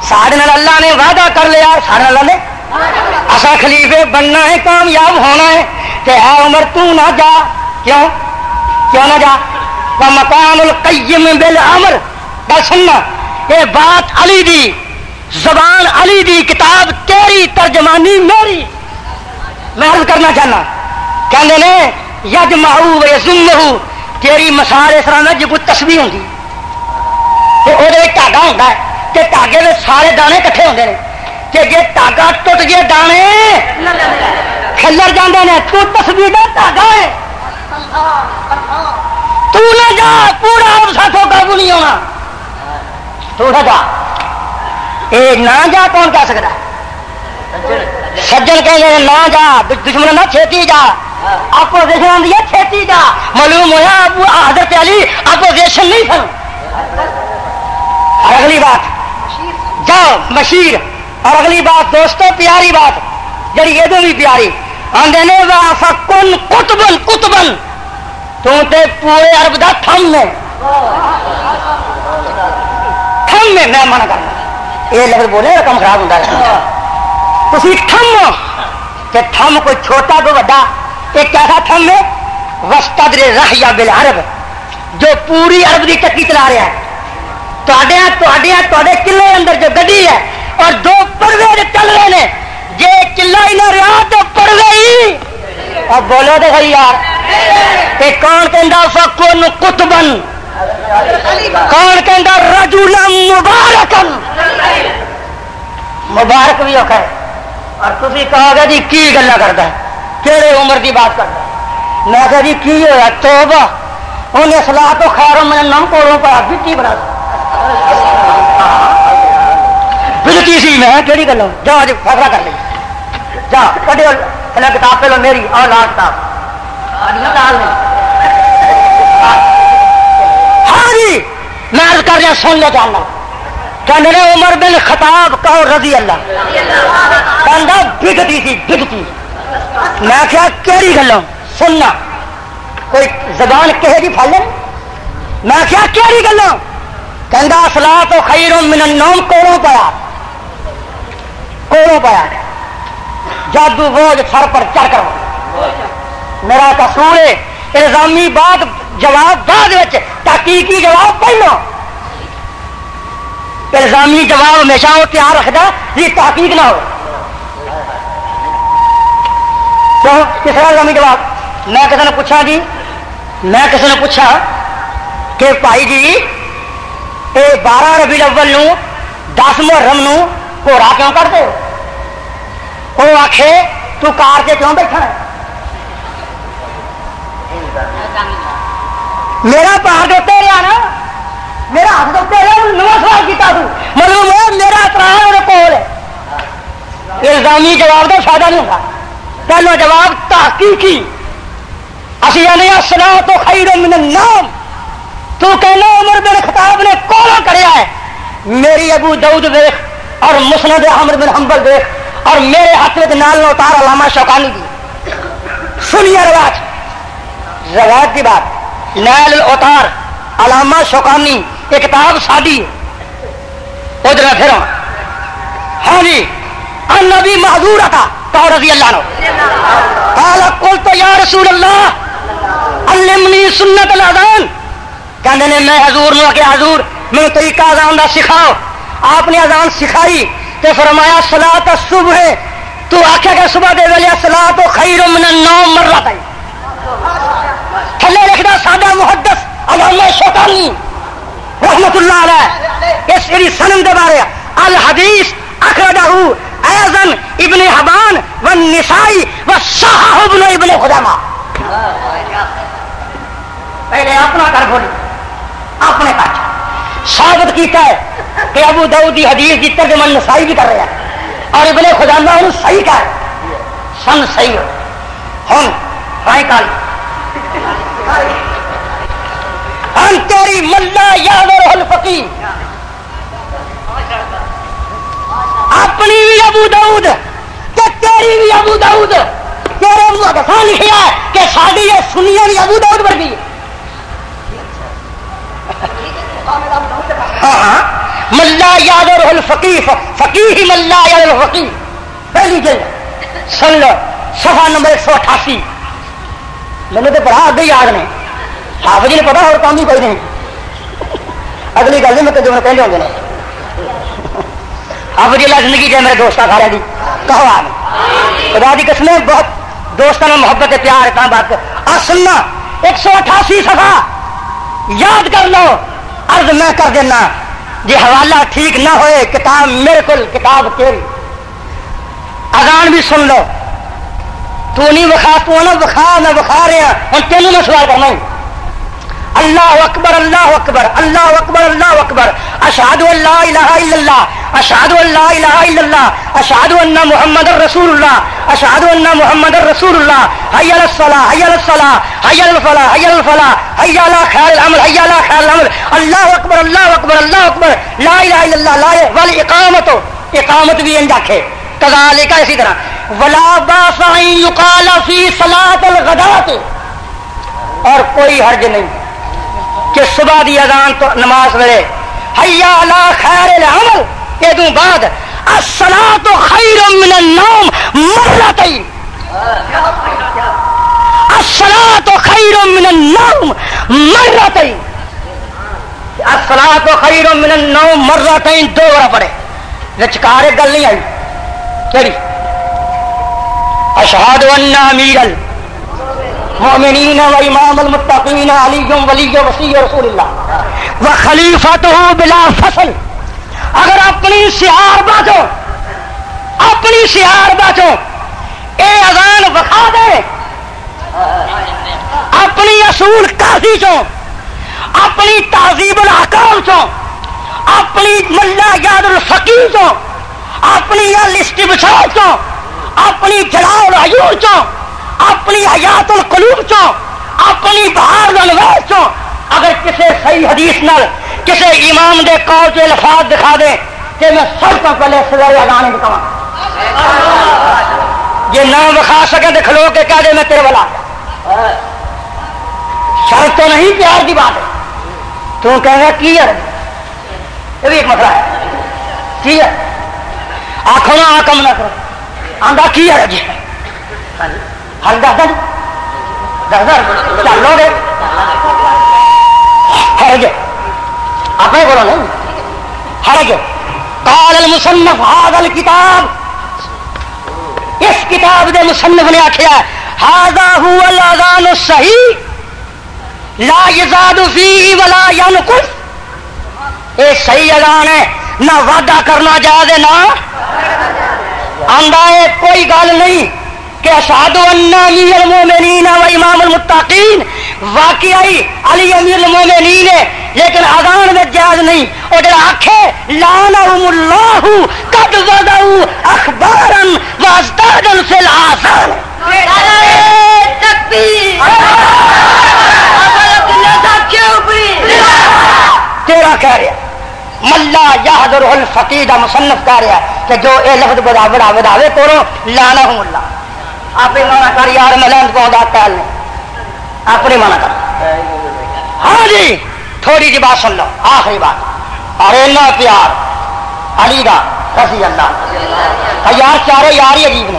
سارے نال اللہ نے وعدہ کر لیا سارے اللہ نے اسا خلیفے بننا ہے کامیاب ہونا ہے کہ اے عمر تو نہ جا کیوں نہ جا ومقام القیم بالامر بس سننا یہ بات علی دی زبان علی دی کتاب تیری ترجمانی میری میں عرض کرنا چاہنا کہنے نے یجمعو و یزمہو تیری مسار اس طرح میں جو کوئی تسبیح ہوں گی وہ دھاگا ہوتا ہے کہ دھاگے میں سارے دانے کٹھے ہوتے ہیں کہ جی دھاگا ٹوٹ گیا دانے کھلر جاندے نے تو تسبیح دا دھاگا ہے تو نہ جا پورا ساتھوں قابو نہیں ہونا تو نہ جا اے نہ جا کون کہہ سکتا سجن کہیں گے نہ جا دشمن نہ چھیتی جا اپوزیشن آتی ہے چھیتی جا معلوم ہوا ابو حضرت علی اپوزیشن نہیں تھا اور اگلی بات جاؤ مشیر اور اگلی بات دوستو پیاری بات جڑی یہ بھی پیاری آندے نے کن کتبن کتبن تو تے پورے عرب دا تھم میں میں منع کرنا یہ لفظ بولے کم خراب ہوتا ہے تھی تھم کہ تھم کوئی چھوٹا کوئی بڑا ایک کیسا تھم ہے وسطر رحیا بالعرب جو پوری عرب کی چکی چلا رہا ہے قلعے اندر جو گڈی ہے اور دو پروے چل رہے ہیں جی چلا ہی نہ رہا تو پروے ہی اور بولو تو صحیح یار کہ کون کہندا فکن قطبن کون کہندا رجلا مبارکن مبارک بھی ہوتا ہے اور تھی کہو گے جی کی گلا کرتا ہے کہڑے عمر کی بات کرتا ہے میں کہا جی کی ہوا توبہ انہیں سلاح تو خیر میں نم کوڑوں پر بٹی بنا بلتی سی میں کہڑی گل جاؤ جی فیصلہ کر لی جا کٹو کتاب پہ لو میری اور لال کتاب ہاں جی میں عرض کر رہا سن لے جاننا کہنے عمر بن خطاب کہو رضی اللہ کہنا بگتی سی بگتی میں کیا کہڑی گلوں سننا کوئی زبان کہے گی پھل میں کیا کہڑی گلوں کہندا اصلاح تو خیر من النوم کوڑوں پایا جادو بوجھ سر پر چڑھ کر میرا قصور ہے الزامی بات جواب بعد تحقیقی جواب پہلو الزامی جواب ہمیشہ وہ تیار رکھتا جی تحقیق نہ ہو کیوں کس طرح الزامی جواب میں کسی نے پوچھا جی میں کسی نے پوچھا کہ بھائی جی یہ 12 ربیع الاول 10 محرم گھوڑا کیوں کٹتے ہو وہ آخے تو کار کے کیوں بیٹھا ہے میرا پہاڑ دیتے رہا نا میرا ہاتھ دیتے رہا نو سوال کیا مطلب میرا اعتراض میرے کول ہے الزامی جواب کا فائدہ نہیں ہوتا پہلو جواب تحقیقی اسی آنے اصلاح تو خیر من النوم تو کہنا عمر بن خطاب نے کولا کریا ہے میری ابو داؤد دیکھ اور مسند احمد بن حنبل دیکھ اور میرے ہاتھ میں نال اتار علامہ شوکانی کی سنیے روایت کی بات نیل الاوتار علامہ شوکانی ایک کتاب سادی ادھر پھر ہاں جی النبی معذور تھا تو رضی اللہ عنہ قال قلت یا رسول اللہ علمنی سنت الاذان کہنے نے میں حضور نے کہ حضور میں طریقہ اذان دا سکھاؤ آپ نے اذان سکھائی تو فرمایا صلاۃ الصبح تو آخیا کہ صبح دے ویلے صلاۃ خیر من النوم مرتين تھلے لکھدا سادہ محدث علامہ شوکانی رحمت اللہ علیہ اس میری سند دے بارے الحدیث اخرجہ ایضا ابن حبان والنسائی وصححہ ابن خزیمہ پہلے اپنا کر بولی اپنے کچھ ثابت کیتا ہے کہ ابو داؤد کی حدیث کی ترجمہ نسائی بھی کر رہا ہے اور ابن خزیمہ انہوں صحیح کہا ہے سن صحیح ہو ہن رائے کالی ہم تیری ملا یاد الفقی اپنی بھی ابو داؤد کہ تیری بھی ابو داؤد تیرے محدثاں لکھیا ہے کہ ساری یہ سنیاں بھی ابو داؤد ورگی ہاں ملا یاد الفقی فقیہ ملا یاد الفقی پہلی جلد سن لو صفحہ نمبر 188 میں تو بڑا آگے یاد نہیں حافظ نے پتا اور کام بھی کوئی نہیں اگلی گل میں جو پہلے ہوں گے حافظ اللہ زندگی جائے میرے دوست سارے دی کہو آپ خدا دی قسم بہت دوستوں میں محبت پیار ہے بات کر سننا 188 صفحہ یاد کر لو عرض میں کر دینا جی حوالہ ٹھیک نہ ہوئے کتاب میرے کو کتاب تیری اذان بھی سن لو تو نہیں بخا تو نہ بخا میں بخا رہا ہوں تینوں میں سوال کرنا اللہ اکبر اللہ اکبر اللہ اکبر اللہ اکبر اشہد ان لا الہ الا اللہ اشہد ان لا الہ الا اللہ اشہد ان محمد رسول اللہ اشہد ان محمد رسول اللہ حی علی الصلاۃ حی علی الصلاۃ حی علی الفلاح حی علی الفلاح حی علی خیر العمل حی علی خیر العمل اللہ اکبر اللہ اکبر اللہ اکبر لا الہ الا اللہ لا والاقامت اقامت بھی ان رکھے کذالک اسی طرح ولا باس ان یقال فی صلاۃ الغداۃ اور کوئی حرج نہیں کہ صبح دی اذان تو نماز پڑھے حی علی خیر العمل یہ دوں بعد الصلاۃ خیر من النوم مرتين الصلاۃ خیر من النوم مرتين الصلاۃ خیر من النوم مرتين دو بار پڑھے لچکار ایک گل نہیں آئی کیڑی اشہد ان امیر المؤمنین و امام المتقین علی ولی وصی رسول اللہ و خلیفۃہ بلا فصل اگر اپنی شعار باچو اے اذان وکھا دے اپنی اصول قاضی چو اپنی تہذیب الاحکام چو اپنی ملا یاد الفقیہ چو اپنی الاستبصار چو اپنی جلاء العیون چو اپنی حیات القلوب چو اپنی بہار الانوار چو اگر کسی صحیح حدیث نال کسی امام دے قول کے الفاظ دکھا دے کہ میں سب تو پہلے سوائے اذان دکھاواں یہ نہ بخا سکے تو کھلو کے کہہ دے میں تیرے والا شرط تو نہیں پیار کی بات ہے تو کہے گا کی ہے یہ بھی ایک مسئلہ ہے کی ہے آنکھوں نہ آ کم نہ کرو آندہ کی ہے جی ہر دس چلو گے حرج آپ نے بولو نہیں حرج قال المصنف هذا الكتاب اس کتاب دے مصنف نے آخیا هذا هو الاذان الصحیح لا يزاد فيه ولا ينقص یہ صحیح اذان ہے نہ وعدہ کرنا جائز ہے نہ آندا ہے کوئی گل نہیں کہ اشہد ان امیر المومنین و امام المتقین واقعی علی امیر المومنین ہے لیکن اذان میں جائز نہیں اور جڑا آکھے لعنہم اللہ قد وضعوا اخبارا وازدادا فی الاذان تیرا کہہ رہا ملا یحضر الفقید مصنف کہہ رہا کہ جو اے لفظ بداوے کرو لعنہم اللہ آپ مانا کر یار میں لانت پہنچا کہل نہیں اپنی مانا کر ہاں جی تھوڑی جی بات سن لو آخری بات اور اینا پیار علی دا رضی اللہ یار چارے یار ہی عجیب نے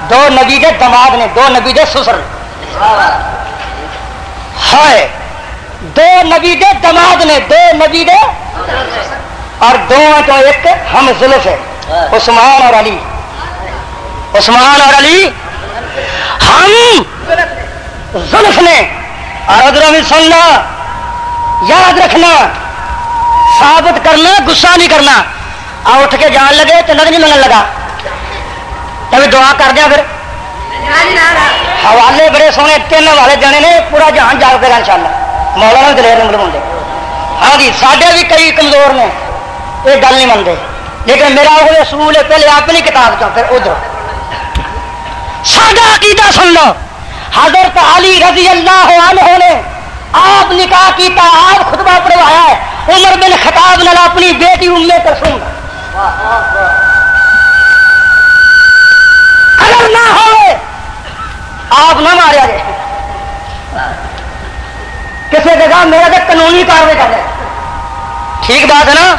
دو نبی دے دماد نے دو نبی دے سسر ہے دو نبی دے دماد نے دو نبی دے اور دو تو ایک ہم زلف ہے عثمان اور علی عثمان اور علی ہم زلف نے اور ادھر بھی سننا یاد رکھنا ثابت کرنا غصہ نہیں کرنا اور اٹھ کے جان لگے تو نظر نہیں منگن لگا تبھی دعا کر دیا پھر حوالے بڑے سونے تین والے جانے نے پورا جہان جاگ پہ ان شاء اللہ مولانا دلیر نمبر منڈے ہاں جی ساڈے بھی کئی کمزور نے یہ گل نہیں منتے لیکن میرا وہ اصول ہے پہلے اپنی کتاب چوں پھر ادھر سادہ عقیدہ سن لو حضرت علی رضی اللہ عنہ نے آپ نکاح کیتا آپ خطبہ پڑھوایا ہے عمر بن خطاب نے اپنی بیٹی ام کلثوم اگر نہ ہوئے آپ نہ ماریا جائے کسی جگہ میرا تو قانونی کاروائی کر رہے ٹھیک بات ہے نا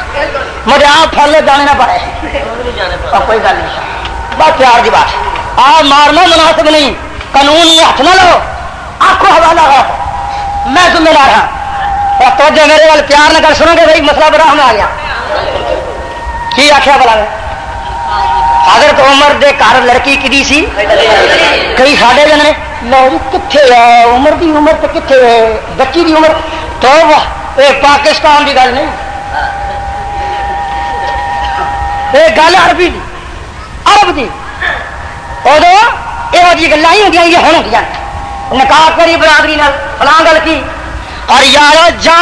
مجھے آپ پھیلے جانے نہ پڑے کوئی گل نہیں بس پیار کی بات آپ مارنا مناسب نہیں قانون میں ہاتھ نہ لو آنکھوں حوالہ ہو میں ذمہ دار ہاں اور تو جو میرے وال پیار نہ کر سنو گے بھائی مسئلہ بڑا ہمیں آ گیا کی آخیا بلا میں حضرت عمر دے گھر لڑکی کی سی کئی ساڈے جنے لو کتنے ہے عمر دی عمر تو کتنے ہے بچی دی عمر تو پاکستان کی گل نہیں یہ گل عربی دی عرب دی ادو یہو جی گلا ہی ہوتی یہ ہوں ہوتی نکاح کری برادری فلاں گل کی اور یار جا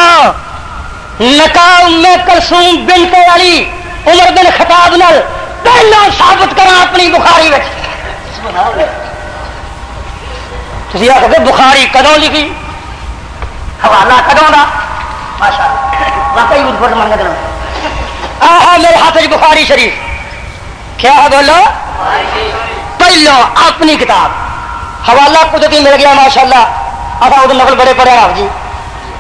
نکاح ام کلثوم بنت علی عمر بن خطاب نال پہلا ثابت کرا اپنی بخاری میں تھی آخر بخاری کدوں لکھی حوالہ کدوں کا ماشاء اللہ واقعی من کروں آہا میرے ہاتھ بخاری شریف کیا ہے بولو پہلو اپنی کتاب حوالہ قدرتی مل گیا ماشاء اللہ اصا وہ نقل بڑے پڑے آپ جی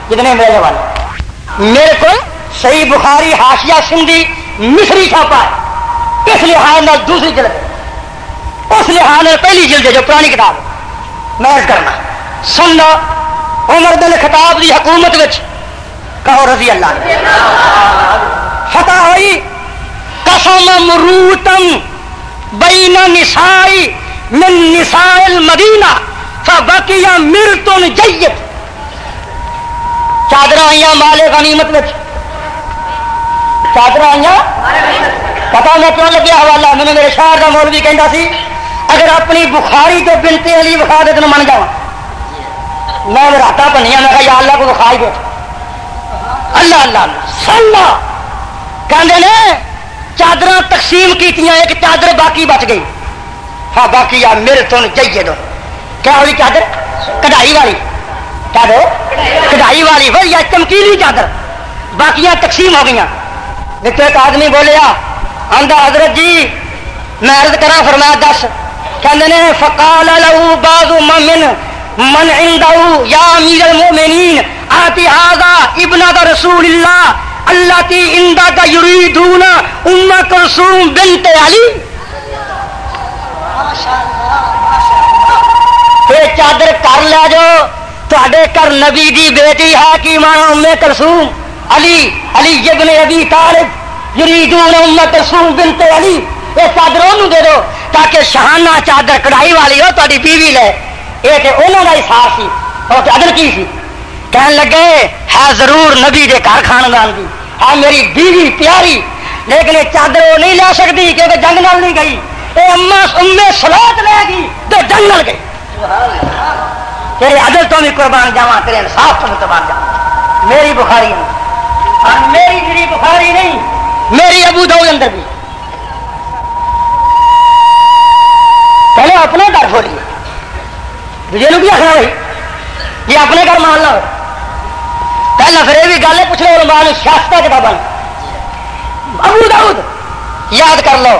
جتنے میرے والے میرے کو صحیح بخاری حاشیہ سندھی مصری چھاپا ہے اس لحاظ میں دوسری جلد اس لحاظ میں پہلی جلد ہے جو پرانی کتاب میں کرنا سن لو عمر بن خطاب کی حکومت وچ کہو رضی اللہ نے فتح ہوئی قسم مروتم بین نسائی من نساء المدینہ فبقی مرتن جید چادر آئیاں مال غنیمت میں چادر آئیاں پتا میں کیوں لگیا حوالہ میں نے میرے شہر کا مولوی کہندا سی اگر اپنی بخاری تو بنت علی بخا دے تو من جاواں میں راتا بنیا میں کہا یا اللہ کو بخائی دے اللہ اللہ سننا کہندے نے چادر تقسیم کیتیاں ایک چادر باقی بچ گئی ہاں باقی یا میرے تو جائیے دو کیا ہوئی چادر کڑھائی والی چادر کڑھائی والی وہ یا چمکیلی چادر باقیاں تقسیم ہو گئی دیکھو ایک آدمی بولیا آندا حضرت جی میں عرض کرا فرمایا دس کہندے نے فقال له بعض من عنده یا امیر المؤمنین آتی هذا ابنة رسول اللہ التي عندك يريدون ام کلثوم بنت علی یہ چادر کر لے جو تے گھر نبی دی بیٹی ہے کی مانا ام کلثوم علی ابن ابی طالب یریدون ام کلثوم بنت علی یہ چادر انہوں دے دو تاکہ شہانہ چادر کڑھائی والی ہو تاری بیوی لے یہ کہ انہوں کا احساس سی اور عدل کی سی کہنے لگے ہے ضرور نبی دے گھر خاندان دی ہے میری بیوی پیاری لیکن یہ چادر وہ نہیں لے سکتی کیونکہ جنگ نال نہیں گئی یہ اما سلاد لے گی تو جنگ نال گئی تیرے عدل تو بھی قربان جاواں تیرے انصاف تو بھی قربان جاواں میری بخاری نہیں اور میری بخاری نہیں میری ابو داؤد اندر بھی پہلے اپنے گھر کھولیے دوجے نو کی آخنا بھائی یہ اپنے گھر مان لو پہلا پھر یہ بھی گل ہے پوچھ لو علماء نے سیاست کتاباں ابو داؤد یاد کر لو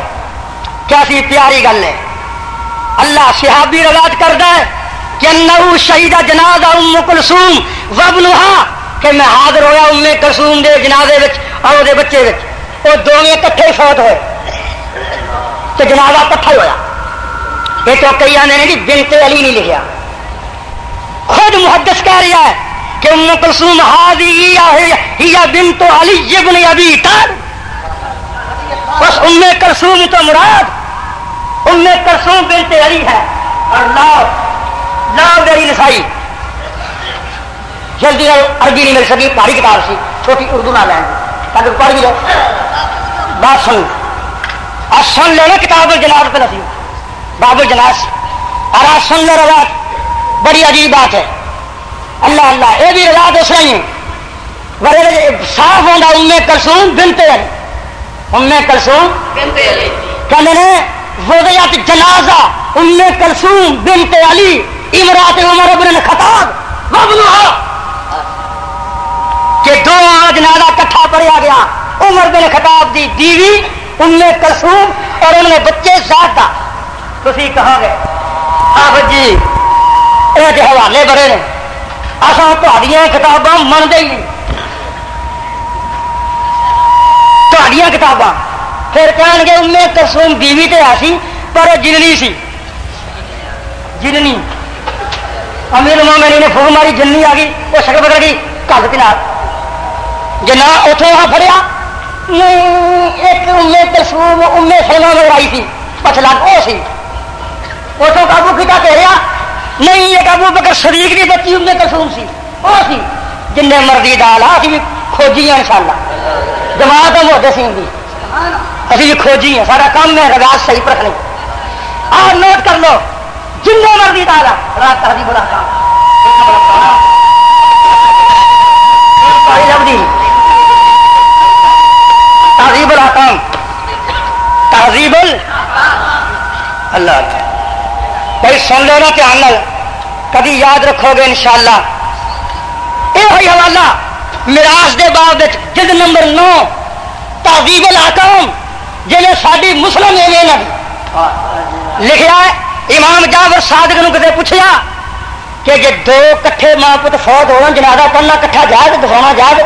کیسی پیاری گل ہے اللہ صحابی روایت کرتا ہے کہ انہو شہید جنازہ ام کلثوم وابنہا کہ میں حاضر ہویا ام کلثوم دے جنازے وچ اور دے بچے وچ وہ دونوں کٹھے فوت ہوئے تو جنازہ کٹھا ہی ہویا یہ تو کئی آنے نے بنت علی نہیں لکھیا خود محدث کہہ رہا ہے کہ ام کلثوم ہذی ہی بنت علی ابن ابی طالب بس ام کلثوم تو مراد ام کلثوم بنت علی ہے اور لاؤ میری نسائی جلدی عربی نہیں مل سکی بھاری کتاب سی چھوٹی اردو نہ لیں تاکہ پڑھ بھی لو بات سن اور سن لینا کتاب الجناز پہ نصیب باب الجناز اور آج سن لو روایت بڑی عجیب بات ہے اللہ اللہ یہ بھی روایت اس نہیں ہے صاف ہوتا ام کلثوم بنت علی ام کلثوم بنت علی کہنے نے وضعیت جنازہ ام کلثوم بنت علی امرات عمر بن الخطاب وابنہا کہ دو جنازہ کٹھا پڑیا گیا عمر بن خطاب دی بیوی ام کلثوم اور ان میں بچے زیادہ تسی کہاں گئے آپ جی یہ حوالے بڑے نے اصل تھوڑیاں کتاباں منتے ہی نہیں تھوڑیاں کتاباں پھر کہن گے ام کلثوم بیوی تے ایسی پر جننی سی جننی امیر المومنین نے پھوک ماری جننی آ گئی وہ شکل بدل گئی کل کنار جنا اتوں وہاں پڑیا ایک ام کلثوم ام سلمہ میں آئی تھی پچھلا وہ سی اتوں قابو کیتا کہہ رہا نہیں ایک ابو بکر صدیق کی بچی ام کلثوم سی وہ سی جن مرضی دال بھی کھوجی ان شاء اللہ جماعت محدثین دی ابھی بھی کھوجی ہیں، سارا کام ہے روایت صحیح پرکھنی. اور نوٹ کر لو جنوں مرضی تعالیٰ رات تہذیب الاحکام تہذیب الاحکام تہذیب اللہ بھائی سن لو نا دھیان نال، کبھی یاد رکھو گے انشاءاللہ. یہ ہوئی حوالہ میراث دے باب جلد نمبر 9 تہذیب الاحکام جی ساری مسلم لکھا ہے. امام جعفر صادق نے کسی پوچھا کہ جی 2 کٹھے ماں پت فوت ہو جنازہ پڑھنا کٹھا جائز دفاع جائز؟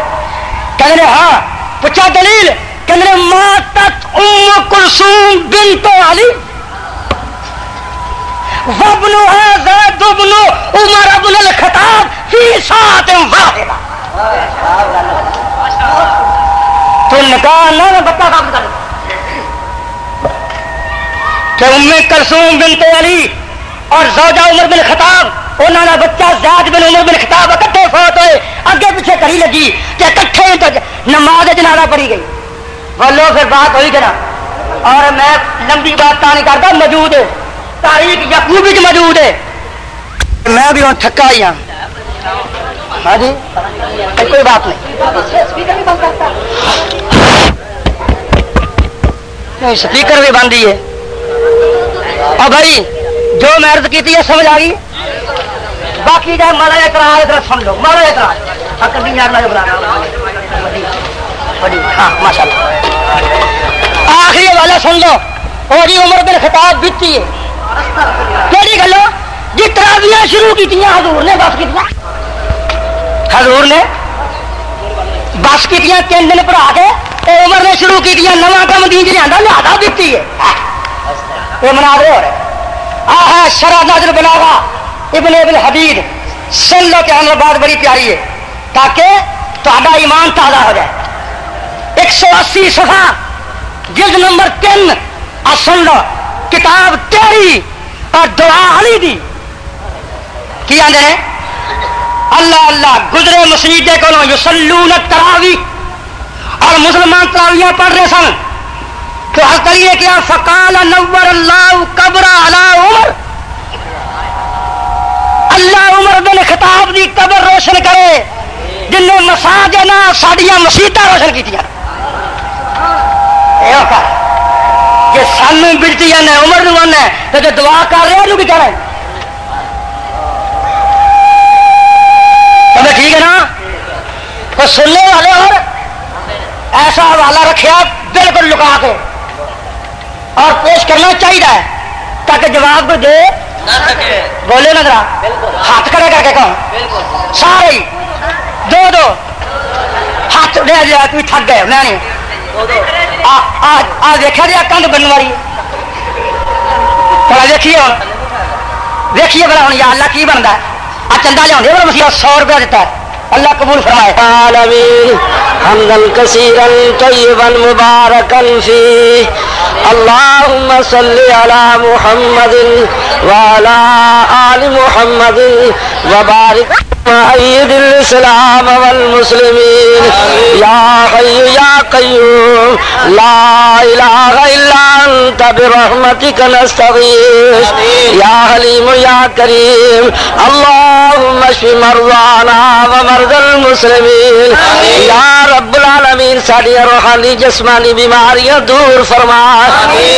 کہنے ہاں. پوچھا دلیل؟ کہنے ماتت ام کلثوم بنت علی وابنها زید بن عمر بن الخطاب فی ساعت واحدہ. تو نکاح نہ بتا کام کر کہ ام کلثوم بنت علی اور زوجہ عمر بن خطاب انہوں نے بچہ زید بن عمر بن خطاب اکٹھے فوت ہوئے. اگے پیچھے کری لگی کہ اکٹھے نماز جنازہ پڑھی گئی. بولو پھر بات ہوئی کہ نا. اور میں لمبی بات نہیں کرتا، موجود ہے تاریخ یعقوبی کی موجود ہے. میں بھی ہوں تھکا ہی ہوں. ہاں جی کوئی بات نہیں، سپیکر بھی بند ہی ہے. اور بھائی جو میں عرض کی تھی یہ سمجھ آ گئی. باقی جائے مالا اعتراض ادھر سن لو. مالا اعتراض ہاں ماشاء اللہ. آخری والا سن لو. اور یہ عمر بن خطاب بیتی ہے کہڑی گلو جی تراویاں شروع کی حضور نے بس کی، حضور نے بس کی 3 دن پڑھا کے عمر نے شروع کی نواں کام دین جی آتا لہٰذا بیتی ہے. یہ مناظرے ہو رہے. آہا شرح ناظر بلاغا ابن ابن حدید سن لو کہ ہم بات بڑی پیاری ہے تاکہ تہاڈا ایمان تازہ ہو جائے. 180 صفحہ جلد نمبر 3 سن لو. کتاب تیری اور دعا علی دی کی آدھے ہیں اللہ اللہ گزرے مسیدے کو یصلون التراوی اور مسلمان تراویاں پڑھ رہے سن تو حل کریے کیا فقال نور اللہ قبر علی عمر، اللہ عمر بن خطاب دی قبر روشن کرے جن نے مساجد ساڈیاں مسیتاں روشن کیتیاں. کہ سانو بجتی ہے عمر نو آنا ہے تو دعا کر رہے بھی کہہ رہے ہیں. ٹھیک ہے نا. تو سننے والے اور ایسا حوالہ رکھیا بالکل لکا کے اور پیش کرنا چاہیے تاکہ جواب کو دے بولے نا ذرا ہاتھ کھڑے کر کے کہوں سارے 2 ہاتھ دے دیا. تم تھک گئے میں نہیں دیکھا جی کندھ بننے والی بڑا دیکھیے ہوں دیکھیے بڑا ہوں یا اللہ کی بنتا ہے. چندہ لیا بڑا مسیح 100 روپیہ دیتا ہے. اللہ قبول فرمائے. عالمین حمدا کثیرا طیبا مبارکا فی اللہم صلی علی محمد وعلی آل محمد وبارک عید الاسلام والمسلمین یا حی یا قیوم لا الہ الا انت برحمتک نستغیث یا حلیم یا کریم اللہم اشف مرضانا ومرضى المسلمین یا رب العالمین ساری روحانی جسمانی بیماریاں دور فرما.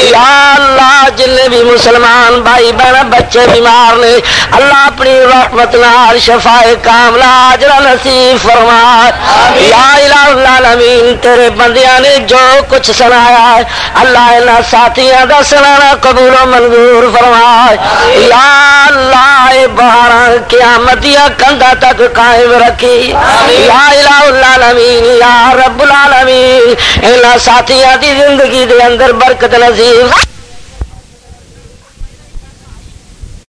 یا اللہ جن بھی مسلمان بھائی بہن بچے بیمار نے اللہ اپنی رحمت نال شفاء کاملہ اجر نصیب فرما. یا الہ العالمین تیرے بندیاں نے جو کچھ سنایا ہے اللہ انہاں ساتھیاں دا سنانا قبول و منظور فرما. یا اللہ بہاراں قیامت یا کندھا تک قائم رکھی. یا الہ العالمین یا رب العالمین انہاں ساتھیاں دی زندگی دے اندر برکت نصیب